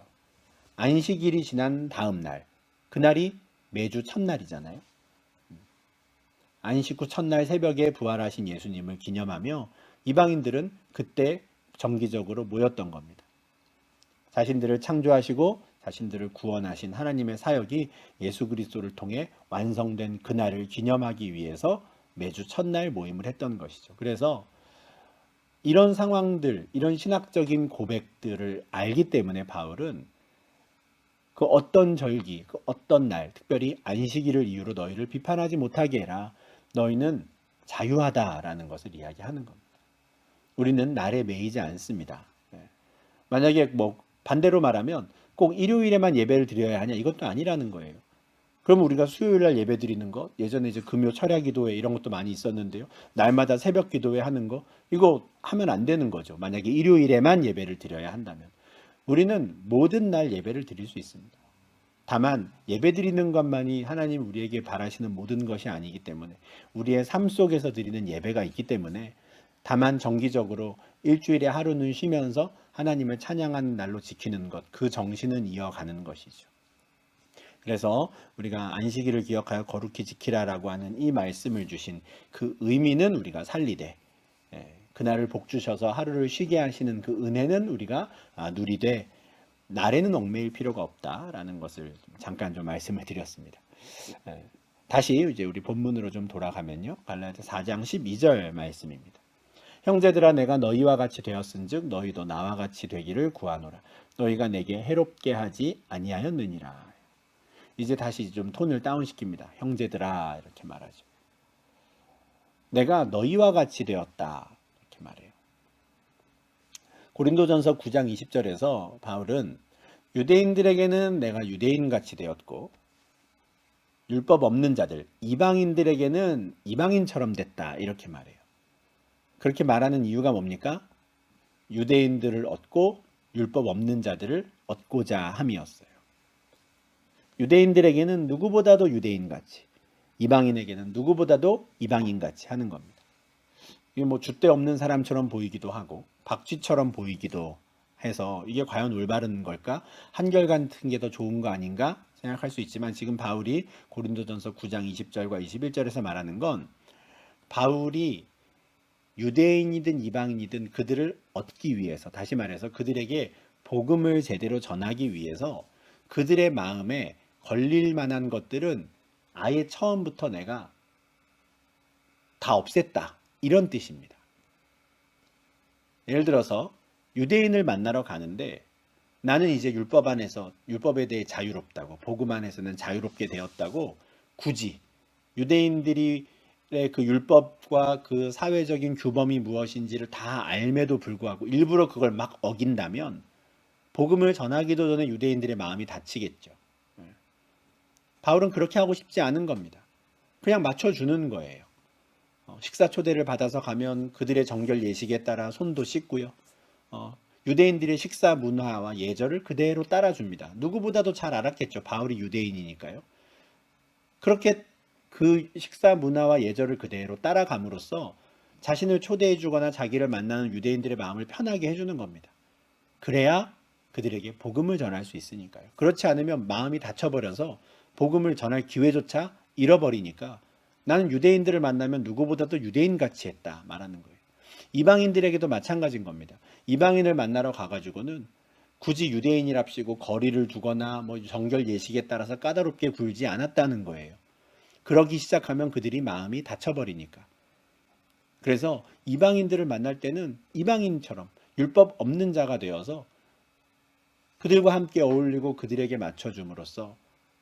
안식일이 지난 다음 날, 그날이 매주 첫날이잖아요. 안식 후 첫날 새벽에 부활하신 예수님을 기념하며 이방인들은 그때 정기적으로 모였던 겁니다. 자신들을 창조하시고 자신들을 구원하신 하나님의 사역이 예수 그리스도를 통해 완성된 그날을 기념하기 위해서 매주 첫날 모임을 했던 것이죠. 그래서 이런 상황들, 이런 신학적인 고백들을 알기 때문에 바울은 그 어떤 절기, 그 어떤 날, 특별히 안식일을 이유로 너희를 비판하지 못하게 해라. 너희는 자유하다라는 것을 이야기하는 겁니다. 우리는 날에 매이지 않습니다. 만약에 뭐 반대로 말하면 꼭 일요일에만 예배를 드려야 하냐 이것도 아니라는 거예요. 그럼 우리가 수요일 날 예배 드리는 거, 예전에 이제 금요 철야 기도회 이런 것도 많이 있었는데요. 날마다 새벽 기도회 하는 거 이거 하면 안 되는 거죠. 만약에 일요일에만 예배를 드려야 한다면. 우리는 모든 날 예배를 드릴 수 있습니다. 다만 예배 드리는 것만이 하나님 우리에게 바라시는 모든 것이 아니기 때문에 우리의 삶 속에서 드리는 예배가 있기 때문에 다만 정기적으로 일주일에 하루는 쉬면서 하나님을 찬양하는 날로 지키는 것, 그 정신은 이어가는 것이죠. 그래서 우리가 안식일을 기억하여 거룩히 지키라라고 하는 이 말씀을 주신 그 의미는 우리가 살리되 그날을 복 주셔서 하루를 쉬게 하시는 그 은혜는 우리가 누리되 날에는 얽매일 필요가 없다라는 것을 잠깐 좀 말씀을 드렸습니다. 다시 이제 우리 본문으로 좀 돌아가면요. 갈라디아 4장 12절 말씀입니다. 형제들아 내가 너희와 같이 되었은즉 너희도 나와 같이 되기를 구하노라. 너희가 내게 해롭게 하지 아니하였느니라. 이제 다시 좀 톤을 다운시킵니다. 형제들아 이렇게 말하죠. 내가 너희와 같이 되었다 이렇게 말해요. 고린도전서 9장 20절에서 바울은 유대인들에게는 내가 유대인같이 되었고 율법 없는 자들 이방인들에게는 이방인처럼 됐다 이렇게 말해요. 그렇게 말하는 이유가 뭡니까? 유대인들을 얻고 율법 없는 자들을 얻고자 함이었어요. 유대인들에게는 누구보다도 유대인같이 이방인에게는 누구보다도 이방인같이 하는 겁니다. 이게 뭐 줏대 없는 사람처럼 보이기도 하고 박쥐처럼 보이기도 해서 이게 과연 올바른 걸까? 한결같은 게 더 좋은 거 아닌가? 생각할 수 있지만 지금 바울이 고린도전서 9장 20절과 21절에서 말하는 건 바울이 유대인이든 이방인이든 그들을 얻기 위해서 다시 말해서 그들에게 복음을 제대로 전하기 위해서 그들의 마음에 걸릴 만한 것들은 아예 처음부터 내가 다 없앴다. 이런 뜻입니다. 예를 들어서 유대인을 만나러 가는데 나는 이제 율법 안에서 율법에 대해 자유롭다고 복음 안에서는 자유롭게 되었다고 굳이 유대인들이 그 율법과 그 사회적인 규범이 무엇인지를 다 알매도 불구하고 일부러 그걸 막 어긴다면 복음을 전하기도 전에 유대인들의 마음이 다치겠죠. 바울은 그렇게 하고 싶지 않은 겁니다. 그냥 맞춰주는 거예요. 식사 초대를 받아서 가면 그들의 정결 예식에 따라 손도 씻고요. 유대인들의 식사 문화와 예절을 그대로 따라줍니다. 누구보다도 잘 알았겠죠. 바울이 유대인이니까요. 그렇게 그 식사 문화와 예절을 그대로 따라감으로써 자신을 초대해 주거나 자기를 만나는 유대인들의 마음을 편하게 해주는 겁니다. 그래야 그들에게 복음을 전할 수 있으니까요. 그렇지 않으면 마음이 닫혀버려서 복음을 전할 기회조차 잃어버리니까 나는 유대인들을 만나면 누구보다도 유대인 같이 했다 말하는 거예요. 이방인들에게도 마찬가지인 겁니다. 이방인을 만나러 가가지고는 굳이 유대인이랍시고 거리를 두거나 뭐 정결 예식에 따라서 까다롭게 굴지 않았다는 거예요. 그러기 시작하면 그들이 마음이 닫혀버리니까. 그래서 이방인들을 만날 때는 이방인처럼 율법 없는 자가 되어서 그들과 함께 어울리고 그들에게 맞춰줌으로써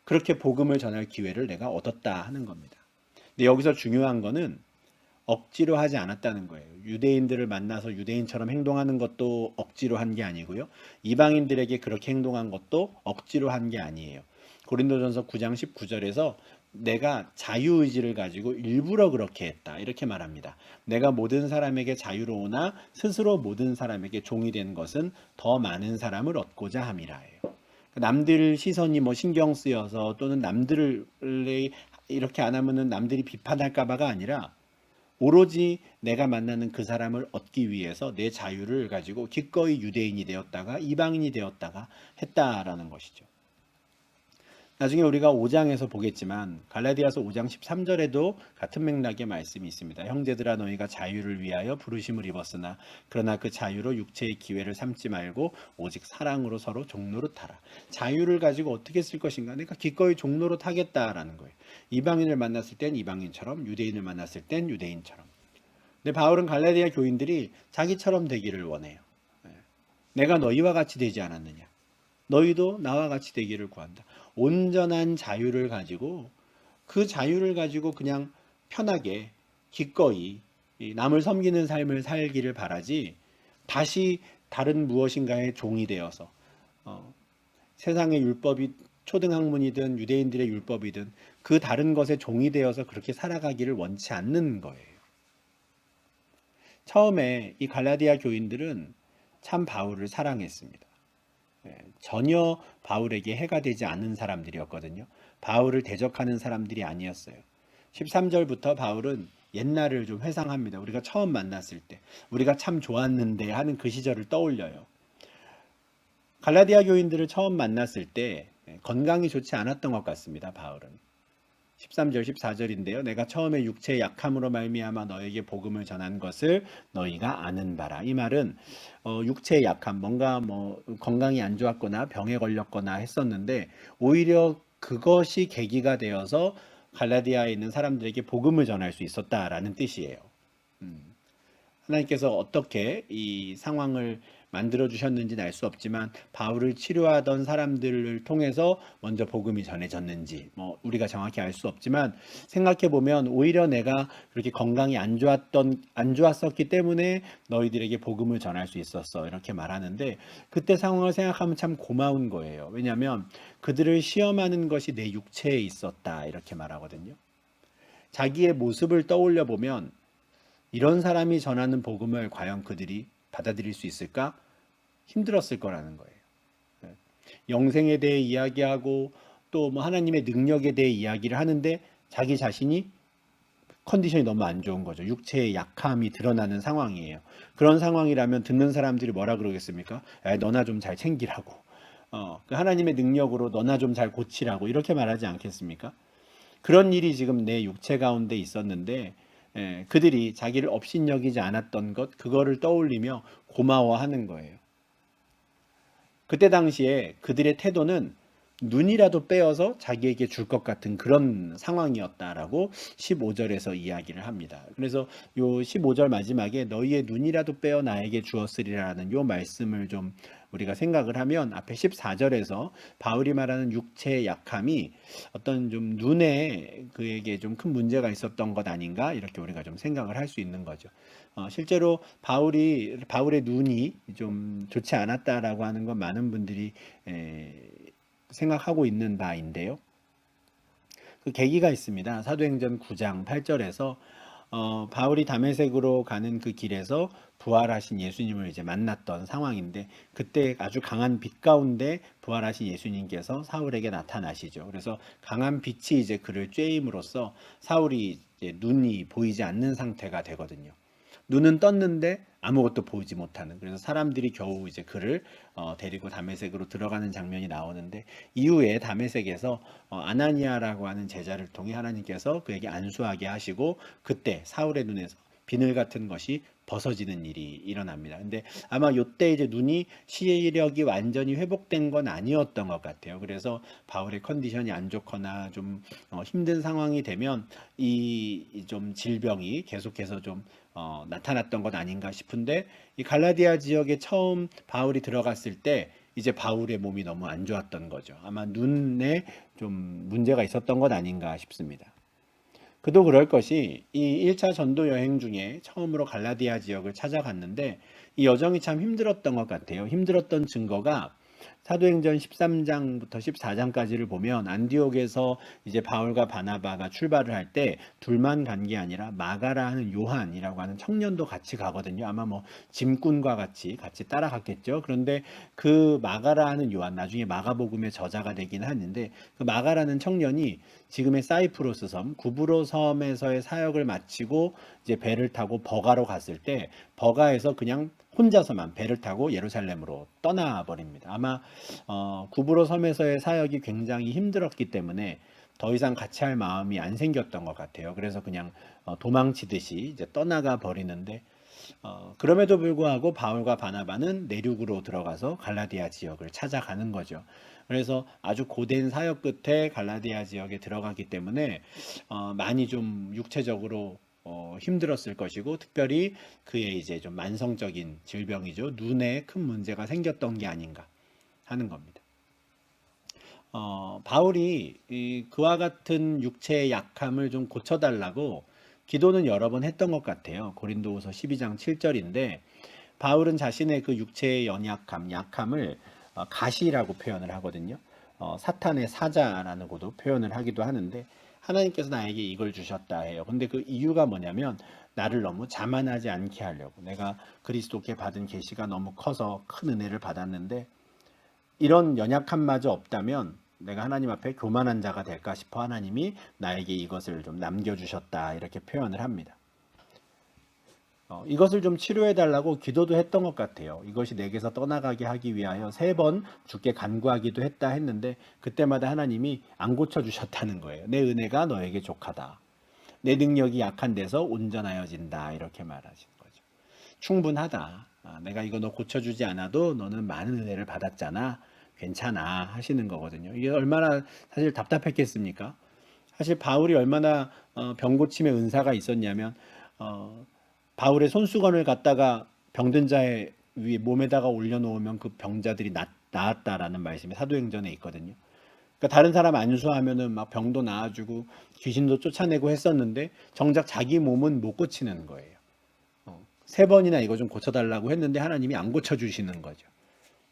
그렇게 복음을 전할 기회를 내가 얻었다 하는 겁니다. 근데 여기서 중요한 거는 억지로 하지 않았다는 거예요. 유대인들을 만나서 유대인처럼 행동하는 것도 억지로 한 게 아니고요. 이방인들에게 그렇게 행동한 것도 억지로 한 게 아니에요. 고린도전서 9장 19절에서 내가 자유의지를 가지고 일부러 그렇게 했다 이렇게 말합니다. 내가 모든 사람에게 자유로우나 스스로 모든 사람에게 종이 된 것은 더 많은 사람을 얻고자 함이라예요. 남들 시선이 뭐 신경 쓰여서 또는 남들을 이렇게 안 하면은 남들이 비판할까봐가 아니라 오로지 내가 만나는 그 사람을 얻기 위해서 내 자유를 가지고 기꺼이 유대인이 되었다가 이방인이 되었다가 했다라는 것이죠. 나중에 우리가 5장에서 보겠지만 갈라디아서 5장 13절에도 같은 맥락의 말씀이 있습니다. 형제들아 너희가 자유를 위하여 부르심을 입었으나 그러나 그 자유로 육체의 기회를 삼지 말고 오직 사랑으로 서로 종노릇하라. 자유를 가지고 어떻게 쓸 것인가? 내가 기꺼이 종노릇하겠다라는 거예요. 이방인을 만났을 땐 이방인처럼 유대인을 만났을 땐 유대인처럼. 근데 바울은 갈라디아 교인들이 자기처럼 되기를 원해요. 내가 너희와 같이 되지 않았느냐? 너희도 나와 같이 되기를 구한다. 온전한 자유를 가지고 그 자유를 가지고 그냥 편하게 기꺼이 남을 섬기는 삶을 살기를 바라지 다시 다른 무엇인가의 종이 되어서 세상의 율법이 초등학문이든 유대인들의 율법이든 그 다른 것의 종이 되어서 그렇게 살아가기를 원치 않는 거예요. 처음에 이 갈라디아 교인들은 참 바울을 사랑했습니다. 전혀 바울에게 해가 되지 않은 사람들이었거든요. 바울을 대적하는 사람들이 아니었어요. 13절부터 바울은 옛날을 좀 회상합니다. 우리가 처음 만났을 때, 우리가 참 좋았는데 하는 그 시절을 떠올려요. 갈라디아 교인들을 처음 만났을 때 건강이 좋지 않았던 것 같습니다. 바울은. 13절 14절인데요. 내가 처음에 육체의 약함으로 말미암아 너에게 복음을 전한 것을 너희가 아는 바라. 이 말은 육체의 약함, 뭔가 뭐 건강이 안 좋았거나 병에 걸렸거나 했었는데 오히려 그것이 계기가 되어서 갈라디아에 있는 사람들에게 복음을 전할 수 있었다라는 뜻이에요. 하나님께서 어떻게 이 상황을 만들어 주셨는지는 알 수 없지만 바울을 치료하던 사람들을 통해서 먼저 복음이 전해졌는지 뭐 우리가 정확히 알 수 없지만 생각해 보면 오히려 내가 그렇게 건강이 안 좋았었기 때문에 너희들에게 복음을 전할 수 있었어 이렇게 말하는데 그때 상황을 생각하면 참 고마운 거예요. 왜냐하면 그들을 시험하는 것이 내 육체에 있었다 이렇게 말하거든요. 자기의 모습을 떠올려 보면 이런 사람이 전하는 복음을 과연 그들이 받아들일 수 있을까? 힘들었을 거라는 거예요. 영생에 대해 이야기하고 또 뭐 하나님의 능력에 대해 이야기를 하는데 자기 자신이 컨디션이 너무 안 좋은 거죠. 육체의 약함이 드러나는 상황이에요. 그런 상황이라면 듣는 사람들이 뭐라 그러겠습니까? 야, 너나 좀 잘 챙기라고. 그 하나님의 능력으로 너나 좀 잘 고치라고 이렇게 말하지 않겠습니까? 그런 일이 지금 내 육체 가운데 있었는데 그들이 자기를 업신여기지 않았던 것 그거를 떠올리며 고마워하는 거예요. 그때 당시에 그들의 태도는 눈이라도 빼어서 자기에게 줄 것 같은 그런 상황이었다라고 15절에서 이야기를 합니다. 그래서 요 15절 마지막에 너희의 눈이라도 빼어 나에게 주었으리라는 요 말씀을 좀 우리가 생각을 하면 앞에 14절에서 바울이 말하는 육체의 약함이 어떤 좀 눈에 그에게 좀 큰 문제가 있었던 것 아닌가 이렇게 우리가 좀 생각을 할 수 있는 거죠. 실제로 바울의 눈이 좀 좋지 않았다라고 하는 건 많은 분들이 생각하고 있는 바인데요. 그 계기가 있습니다. 사도행전 9장 8절에서 바울이 다메섹으로 가는 그 길에서 부활하신 예수님을 이제 만났던 상황인데 그때 아주 강한 빛 가운데 부활하신 예수님께서 사울에게 나타나시죠. 그래서 강한 빛이 이제 그를 쬐임으로써 사울이 이제 눈이 보이지 않는 상태가 되거든요. 눈은 떴는데 아무것도 보이지 못하는. 그래서 사람들이 겨우 이제 그를 데리고 다메섹으로 들어가는 장면이 나오는데, 이후에 다메섹에서 아나니아라고 하는 제자를 통해 하나님께서 그에게 안수하게 하시고, 그때 사울의 눈에서 비늘 같은 것이 벗어지는 일이 일어납니다. 근데 아마 요때 이제 눈이 시력이 완전히 회복된 건 아니었던 것 같아요. 그래서 바울의 컨디션이 안 좋거나 좀 힘든 상황이 되면 이 좀 질병이 계속해서 좀 나타났던 것 아닌가 싶은데, 이 갈라디아 지역에 처음 바울이 들어갔을 때 이제 바울의 몸이 너무 안 좋았던 거죠. 아마 눈에 좀 문제가 있었던 것 아닌가 싶습니다. 그도 그럴 것이, 이 1차 전도 여행 중에 처음으로 갈라디아 지역을 찾아갔는데 이 여정이 참 힘들었던 것 같아요. 힘들었던 증거가 사도행전 13장부터 14장까지를 보면, 안디옥에서 이제 바울과 바나바가 출발을 할 때 둘만 간 게 아니라 마가라 하는 요한이라고 하는 청년도 같이 가거든요. 아마 뭐 짐꾼과 같이 따라갔겠죠. 그런데 그 마가라 하는 요한, 나중에 마가복음의 저자가 되긴 하는데, 그 마가라는 청년이 지금의 사이프러스 섬, 구브로 섬에서의 사역을 마치고 이제 배를 타고 버가로 갔을 때, 버가에서 그냥 혼자서만 배를 타고 예루살렘으로 떠나버립니다. 아마 구브로 섬에서의 사역이 굉장히 힘들었기 때문에 더 이상 같이 할 마음이 안 생겼던 것 같아요. 그래서 그냥 도망치듯이 이제 떠나가 버리는데, 그럼에도 불구하고 바울과 바나바는 내륙으로 들어가서 갈라디아 지역을 찾아가는 거죠. 그래서 아주 고된 사역 끝에 갈라디아 지역에 들어가기 때문에 많이 좀 육체적으로 힘들었을 것이고, 특별히 그의 이제 좀 만성적인 질병이죠. 눈에 큰 문제가 생겼던 게 아닌가 하는 겁니다. 바울이 그와 같은 육체의 약함을 좀 고쳐달라고 기도는 여러 번 했던 것 같아요. 고린도후서 12장 7절인데, 바울은 자신의 그 육체의 약함을 가시라고 표현을 하거든요. 사탄의 사자라는것도 표현을 하기도 하는데, 하나님께서 나에게 이걸 주셨다 해요. 근데 그 이유가 뭐냐면, 나를 너무 자만하지 않게 하려고. 내가 그리스도께 받은 계시가 너무 커서 큰 은혜를 받았는데, 이런 연약함마저 없다면 내가 하나님 앞에 교만한 자가 될까 싶어 하나님이 나에게 이것을 좀 남겨주셨다, 이렇게 표현을 합니다. 이것을 좀 치료해 달라고 기도도 했던 것 같아요. 이것이 내게서 떠나가게 하기 위하여 3번 주께 간구하기도 했는데, 그때마다 하나님이 안 고쳐주셨다는 거예요. 내 은혜가 너에게 족하다. 내 능력이 약한 데서 온전하여진다, 이렇게 말하신 거죠. 충분하다. 내가 이거 너 고쳐주지 않아도 너는 많은 은혜를 받았잖아. 괜찮아, 하시는 거거든요. 이게 얼마나 사실 답답했겠습니까? 사실 바울이 얼마나 병 고침의 은사가 있었냐면, 바울의 손수건을 갖다가 병든 자의 위에 몸에다가 올려놓으면 그 병자들이 나았다라는 말씀이 사도행전에 있거든요. 그러니까 다른 사람 안수하면은 막 병도 나아주고 귀신도 쫓아내고 했었는데, 정작 자기 몸은 못 고치는 거예요. 3번이나 이거 좀 고쳐달라고 했는데 하나님이 안 고쳐주시는 거죠.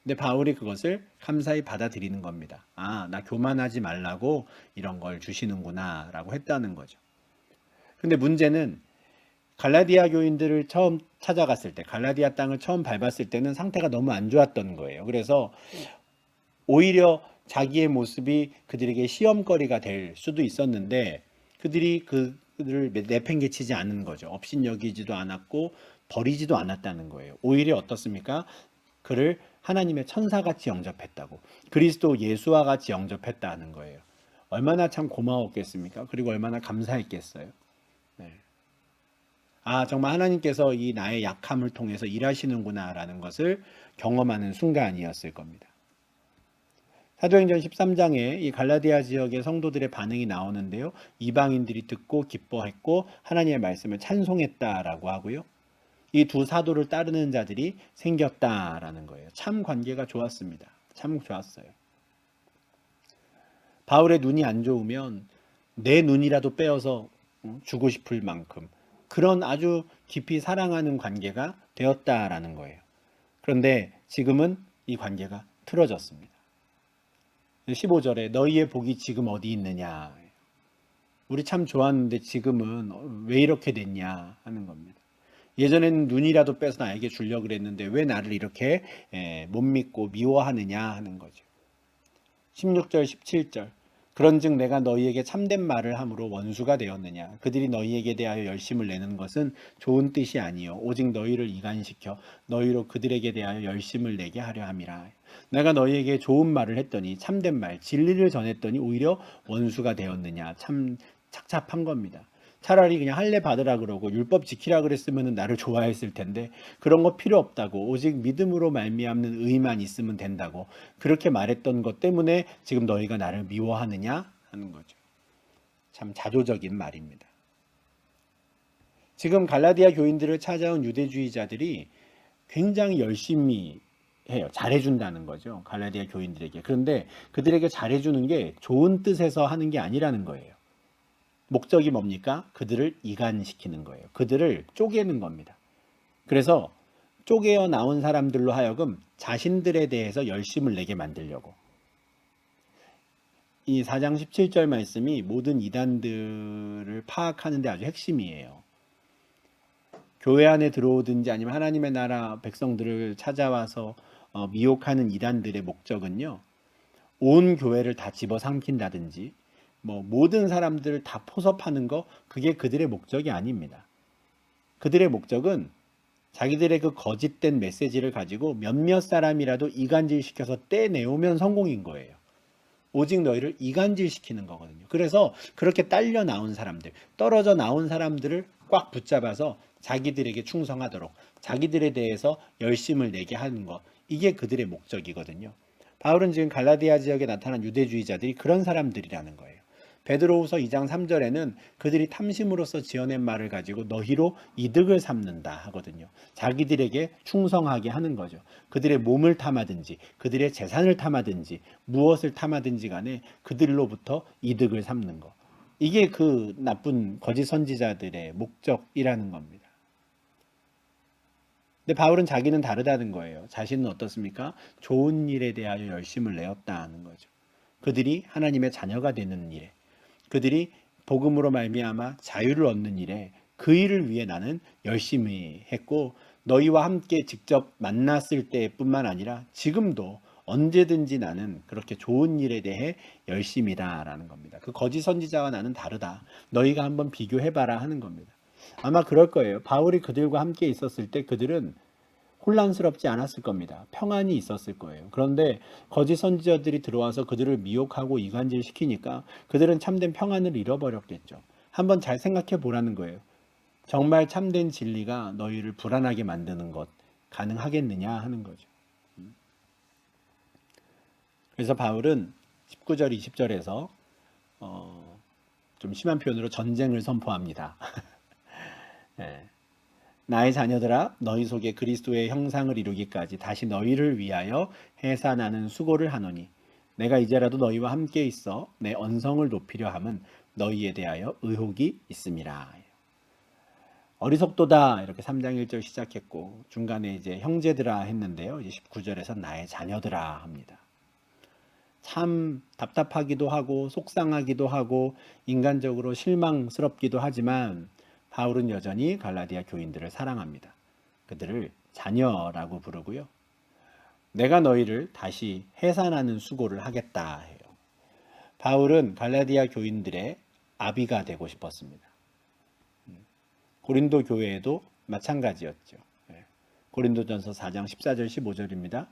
근데 바울이 그것을 감사히 받아들이는 겁니다. 아, 나 교만하지 말라고 이런 걸 주시는구나 라고 했다는 거죠. 근데 문제는, 갈라디아 교인들을 처음 찾아갔을 때, 갈라디아 땅을 처음 밟았을 때는 상태가 너무 안 좋았던 거예요. 그래서 오히려 자기의 모습이 그들에게 시험거리가 될 수도 있었는데, 그들이 그들을 내팽개치지 않은 거죠. 업신여기지도 않았고 버리지도 않았다는 거예요. 오히려 어떻습니까? 그를 하나님의 천사같이 영접했다고, 그리스도 예수와 같이 영접했다는 거예요. 얼마나 참 고마웠겠습니까? 그리고 얼마나 감사했겠어요. 네. 아, 정말 하나님께서 이 나의 약함을 통해서 일하시는구나라는 것을 경험하는 순간이었을 겁니다. 사도행전 13장에 이 갈라디아 지역의 성도들의 반응이 나오는데요. 이방인들이 듣고 기뻐했고 하나님의 말씀을 찬송했다라고 하고요. 이 두 사도를 따르는 자들이 생겼다라는 거예요. 참 관계가 좋았습니다. 참 좋았어요. 바울의 눈이 안 좋으면 내 눈이라도 빼어서 주고 싶을 만큼 그런 아주 깊이 사랑하는 관계가 되었다라는 거예요. 그런데 지금은 이 관계가 틀어졌습니다. 15절에 너희의 복이 지금 어디 있느냐. 우리 참 좋았는데 지금은 왜 이렇게 됐냐 하는 겁니다. 예전에는 눈이라도 빼서 나에게 주려고 그랬는데 왜 나를 이렇게 못 믿고 미워하느냐 하는 거죠. 16절 17절 그런즉 내가 너희에게 참된 말을 함으로 원수가 되었느냐. 그들이 너희에게 대하여 열심을 내는 것은 좋은 뜻이 아니요 오직 너희를 이간시켜 너희로 그들에게 대하여 열심을 내게 하려 함이라. 내가 너희에게 좋은 말을 했더니 참된 말 진리를 전했더니 오히려 원수가 되었느냐. 참 착잡한 겁니다. 차라리 그냥 할례 받으라 그러고 율법 지키라 그랬으면 나를 좋아했을 텐데 그런 거 필요 없다고 오직 믿음으로 말미암는 의만 있으면 된다고 그렇게 말했던 것 때문에 지금 너희가 나를 미워하느냐 하는 거죠. 참 자조적인 말입니다. 지금 갈라디아 교인들을 찾아온 유대주의자들이 굉장히 열심히 해요. 잘해준다는 거죠. 갈라디아 교인들에게. 그런데 그들에게 잘해주는 게 좋은 뜻에서 하는 게 아니라는 거예요. 목적이 뭡니까? 그들을 이간시키는 거예요. 그들을 쪼개는 겁니다. 그래서 쪼개어 나온 사람들로 하여금 자신들에 대해서 열심을 내게 만들려고. 이 4장 17절 말씀이 모든 이단들을 파악하는 데 아주 핵심이에요. 교회 안에 들어오든지 아니면 하나님의 나라 백성들을 찾아와서 미혹하는 이단들의 목적은요. 온 교회를 다 집어삼킨다든지 모든 사람들을 다 포섭하는 거 그게 그들의 목적이 아닙니다. 그들의 목적은 자기들의 그 거짓된 메시지를 가지고 몇몇 사람이라도 이간질시켜서 떼내오면 성공인 거예요. 오직 너희를 이간질시키는 거거든요. 그래서 그렇게 딸려 나온 사람들, 떨어져 나온 사람들을 꽉 붙잡아서 자기들에게 충성하도록 자기들에 대해서 열심을 내게 하는 것, 이게 그들의 목적이거든요. 바울은 지금 갈라디아 지역에 나타난 유대주의자들이 그런 사람들이라는 거예요. 베드로후서 2장 3절에는 그들이 탐심으로써 지어낸 말을 가지고 너희로 이득을 삼는다 하거든요. 자기들에게 충성하게 하는 거죠. 그들의 몸을 탐하든지 그들의 재산을 탐하든지 무엇을 탐하든지 간에 그들로부터 이득을 삼는 거. 이게 그 나쁜 거짓 선지자들의 목적이라는 겁니다. 근데 바울은 자기는 다르다는 거예요. 자신은 어떻습니까? 좋은 일에 대하여 열심을 내었다는 거죠. 그들이 하나님의 자녀가 되는 일에, 그들이 복음으로 말미암아 자유를 얻는 일에 그 일을 위해 나는 열심히 했고 너희와 함께 직접 만났을 때뿐만 아니라 지금도 언제든지 나는 그렇게 좋은 일에 대해 열심이다라는 겁니다. 그 거짓 선지자와 나는 다르다. 너희가 한번 비교해봐라 하는 겁니다. 아마 그럴 거예요. 바울이 그들과 함께 있었을 때 그들은 혼란스럽지 않았을 겁니다. 평안이 있었을 거예요. 그런데 거짓 선지자들이 들어와서 그들을 미혹하고 이간질시키니까 그들은 참된 평안을 잃어버렸겠죠. 한번 잘 생각해 보라는 거예요. 정말 참된 진리가 너희를 불안하게 만드는 것 가능하겠느냐 하는 거죠. 그래서 바울은 19절 20절에서 좀 심한 표현으로 전쟁을 선포합니다. 네. 나의 자녀들아 너희 속에 그리스도의 형상을 이루기까지 다시 너희를 위하여 해산하는 수고를 하노니 내가 이제라도 너희와 함께 있어 내 언성을 높이려 함은 너희에 대하여 의혹이 있음이라. 어리석도다 이렇게 3장 1절 시작했고 중간에 이제 형제들아 했는데요. 이제 19절에서 나의 자녀들아 합니다. 참 답답하기도 하고 속상하기도 하고 인간적으로 실망스럽기도 하지만 바울은 여전히 갈라디아 교인들을 사랑합니다. 그들을 자녀라고 부르고요. 내가 너희를 다시 해산하는 수고를 하겠다 해요. 바울은 갈라디아 교인들의 아비가 되고 싶었습니다. 고린도 교회에도 마찬가지였죠. 고린도전서 4장 14절 15절입니다.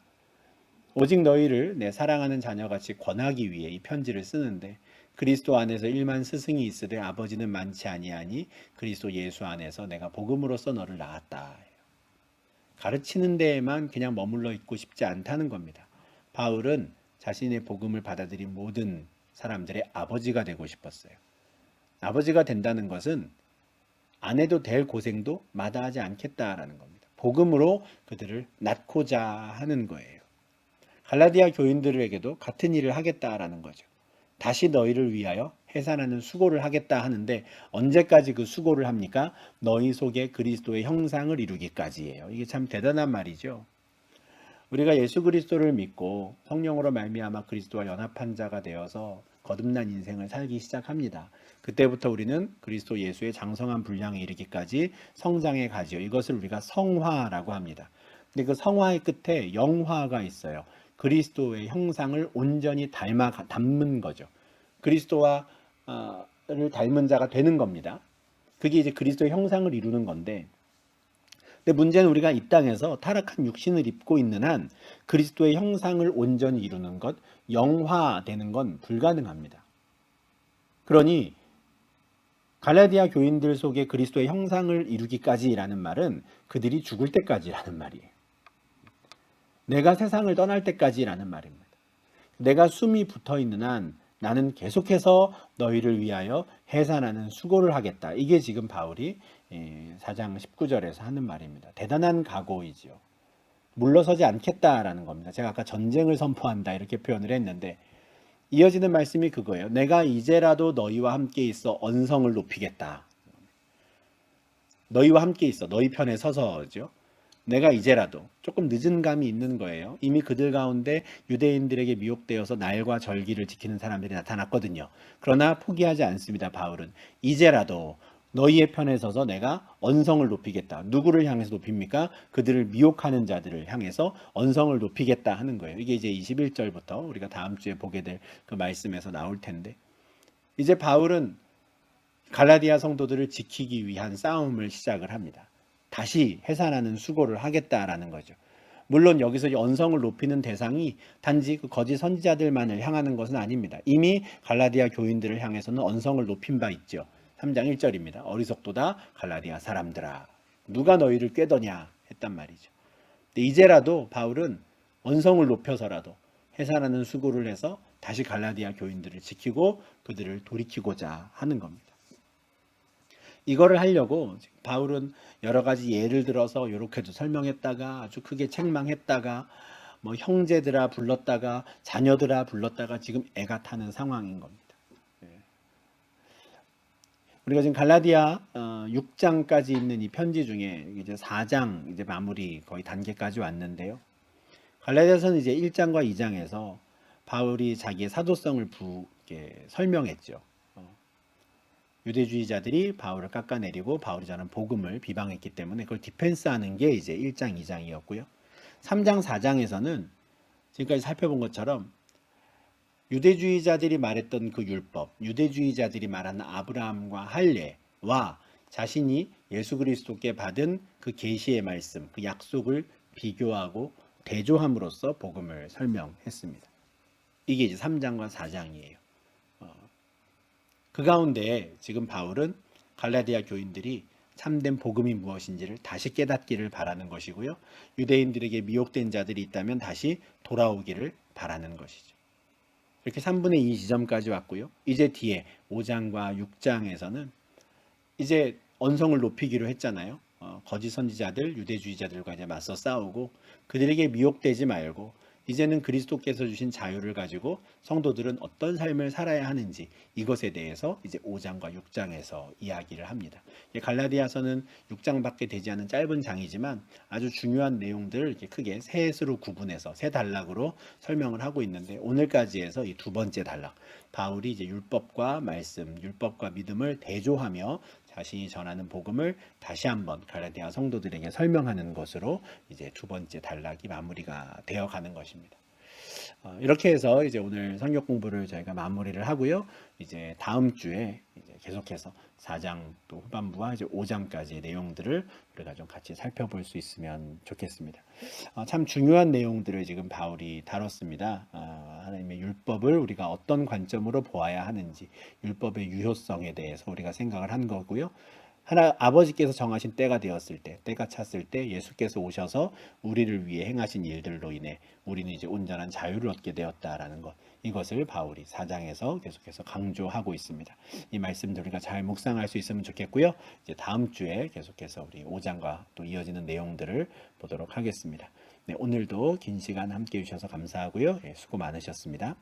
오직 너희를 내 사랑하는 자녀같이 권하기 위해 이 편지를 쓰는데 그리스도 안에서 일만 스승이 있으되 아버지는 많지 아니하니 그리스도 예수 안에서 내가 복음으로써 너를 낳았다. 가르치는 데에만 그냥 머물러 있고 싶지 않다는 겁니다. 바울은 자신의 복음을 받아들인 모든 사람들의 아버지가 되고 싶었어요. 아버지가 된다는 것은 안 해도 될 고생도 마다하지 않겠다라는 겁니다. 복음으로 그들을 낳고자 하는 거예요. 갈라디아 교인들에게도 같은 일을 하겠다라는 거죠. 다시 너희를 위하여 해산하는 수고를 하겠다 하는데 언제까지 그 수고를 합니까? 너희 속에 그리스도의 형상을 이루기까지예요. 이게 참 대단한 말이죠. 우리가 예수 그리스도를 믿고 성령으로 말미암아 그리스도와 연합한 자가 되어서 거듭난 인생을 살기 시작합니다. 그때부터 우리는 그리스도 예수의 장성한 분량에 이르기까지 성장해 가지요. 이것을 우리가 성화라고 합니다. 근데 그 성화의 끝에 영화가 있어요. 그리스도의 형상을 온전히 담는 거죠. 그리스도와를 닮은 자가 되는 겁니다. 그게 이제 그리스도의 형상을 이루는 건데, 근데 문제는 우리가 이 땅에서 타락한 육신을 입고 있는 한 그리스도의 형상을 온전히 이루는 것, 영화되는 건 불가능합니다. 그러니 갈라디아 교인들 속에 그리스도의 형상을 이루기까지라는 말은 그들이 죽을 때까지라는 말이에요. 내가 세상을 떠날 때까지라는 말입니다. 내가 숨이 붙어 있는 한 나는 계속해서 너희를 위하여 해산하는 수고를 하겠다. 이게 지금 바울이 4장 19절에서 하는 말입니다. 대단한 각오이지요. 물러서지 않겠다라는 겁니다. 제가 아까 전쟁을 선포한다 이렇게 표현을 했는데 이어지는 말씀이 그거예요. 내가 이제라도 너희와 함께 있어 언성을 높이겠다. 너희와 함께 있어. 너희 편에 서서죠. 내가 이제라도 조금 늦은 감이 있는 거예요. 이미 그들 가운데 유대인들에게 미혹되어서 날과 절기를 지키는 사람들이 나타났거든요. 그러나 포기하지 않습니다. 바울은 이제라도 너희의 편에 서서 내가 언성을 높이겠다. 누구를 향해서 높입니까? 그들을 미혹하는 자들을 향해서 언성을 높이겠다 하는 거예요. 이게 이제 21절부터 우리가 다음 주에 보게 될 그 말씀에서 나올 텐데, 이제 바울은 갈라디아 성도들을 지키기 위한 싸움을 시작을 합니다. 다시 해산하는 수고를 하겠다라는 거죠. 물론 여기서 언성을 높이는 대상이 단지 그 거짓 선지자들만을 향하는 것은 아닙니다. 이미 갈라디아 교인들을 향해서는 언성을 높인 바 있죠. 3장 1절입니다. 어리석도다 갈라디아 사람들아 누가 너희를 꾀더냐 했단 말이죠. 근데 이제라도 바울은 언성을 높여서라도 해산하는 수고를 해서 다시 갈라디아 교인들을 지키고 그들을 돌이키고자 하는 겁니다. 이거를 하려고 바울은 여러 가지 예를 들어서 이렇게도 설명했다가 아주 크게 책망했다가 뭐 형제들아 불렀다가 자녀들아 불렀다가 지금 애가 타는 상황인 겁니다. 우리가 지금 갈라디아 6장까지 있는 이 편지 중에 이제 4장 이제 마무리 거의 단계까지 왔는데요. 갈라디아서는 이제 1장과 2장에서 바울이 자기의 사도성을 설명했죠. 유대주의자들이 바울을 깎아내리고 바울이 전한 복음을 비방했기 때문에 그걸 디펜스하는 게 이제 1장, 2장이었고요. 3장, 4장에서는 지금까지 살펴본 것처럼 유대주의자들이 말했던 그 율법, 유대주의자들이 말하는 아브라함과 할례와 자신이 예수 그리스도께 받은 그 계시의 말씀, 그 약속을 비교하고 대조함으로써 복음을 설명했습니다. 이게 이제 3장과 4장이에요. 그 가운데 지금 바울은 갈라디아 교인들이 참된 복음이 무엇인지를 다시 깨닫기를 바라는 것이고요. 유대인들에게 미혹된 자들이 있다면 다시 돌아오기를 바라는 것이죠. 이렇게 3분의 2 지점까지 왔고요. 이제 뒤에 5장과 6장에서는 이제 언성을 높이기로 했잖아요. 거짓 선지자들, 유대주의자들과 이제 맞서 싸우고 그들에게 미혹되지 말고 이제는 그리스도께서 주신 자유를 가지고 성도들은 어떤 삶을 살아야 하는지 이것에 대해서 이제 5장과 6장에서 이야기를 합니다. 갈라디아서는 6장밖에 되지 않은 짧은 장이지만 아주 중요한 내용들을 이렇게 크게 셋으로 구분해서 세 단락으로 설명을 하고 있는데 오늘까지 해서 이 두 번째 단락 바울이 이제 율법과 말씀, 율법과 믿음을 대조하며 자신이 전하는 복음을 다시 한번 갈라디아 성도들에게 설명하는 것으로 이제 두 번째 단락이 마무리가 되어 가는 것입니다. 이렇게 해서 이제 오늘 성경 공부를 저희가 마무리를 하고요. 이제 다음 주에 이제 계속해서 4장 또 후반부와 이제 5장까지의 내용들을 우리가 좀 같이 살펴볼 수 있으면 좋겠습니다. 참 중요한 내용들을 지금 바울이 다뤘습니다. 하나님의 율법을 우리가 어떤 관점으로 보아야 하는지, 율법의 유효성에 대해서 우리가 생각을 한 거고요. 아버지께서 정하신 때가 되었을 때, 때가 찼을 때 예수께서 오셔서 우리를 위해 행하신 일들로 인해 우리는 이제 온전한 자유를 얻게 되었다라는 것, 이것을 바울이 4장에서 계속해서 강조하고 있습니다. 이 말씀들 우리가 잘 묵상할 수 있으면 좋겠고요. 이제 다음 주에 계속해서 우리 5장과 또 이어지는 내용들을 보도록 하겠습니다. 네, 오늘도 긴 시간 함께 해주셔서 감사하고요. 수고 많으셨습니다.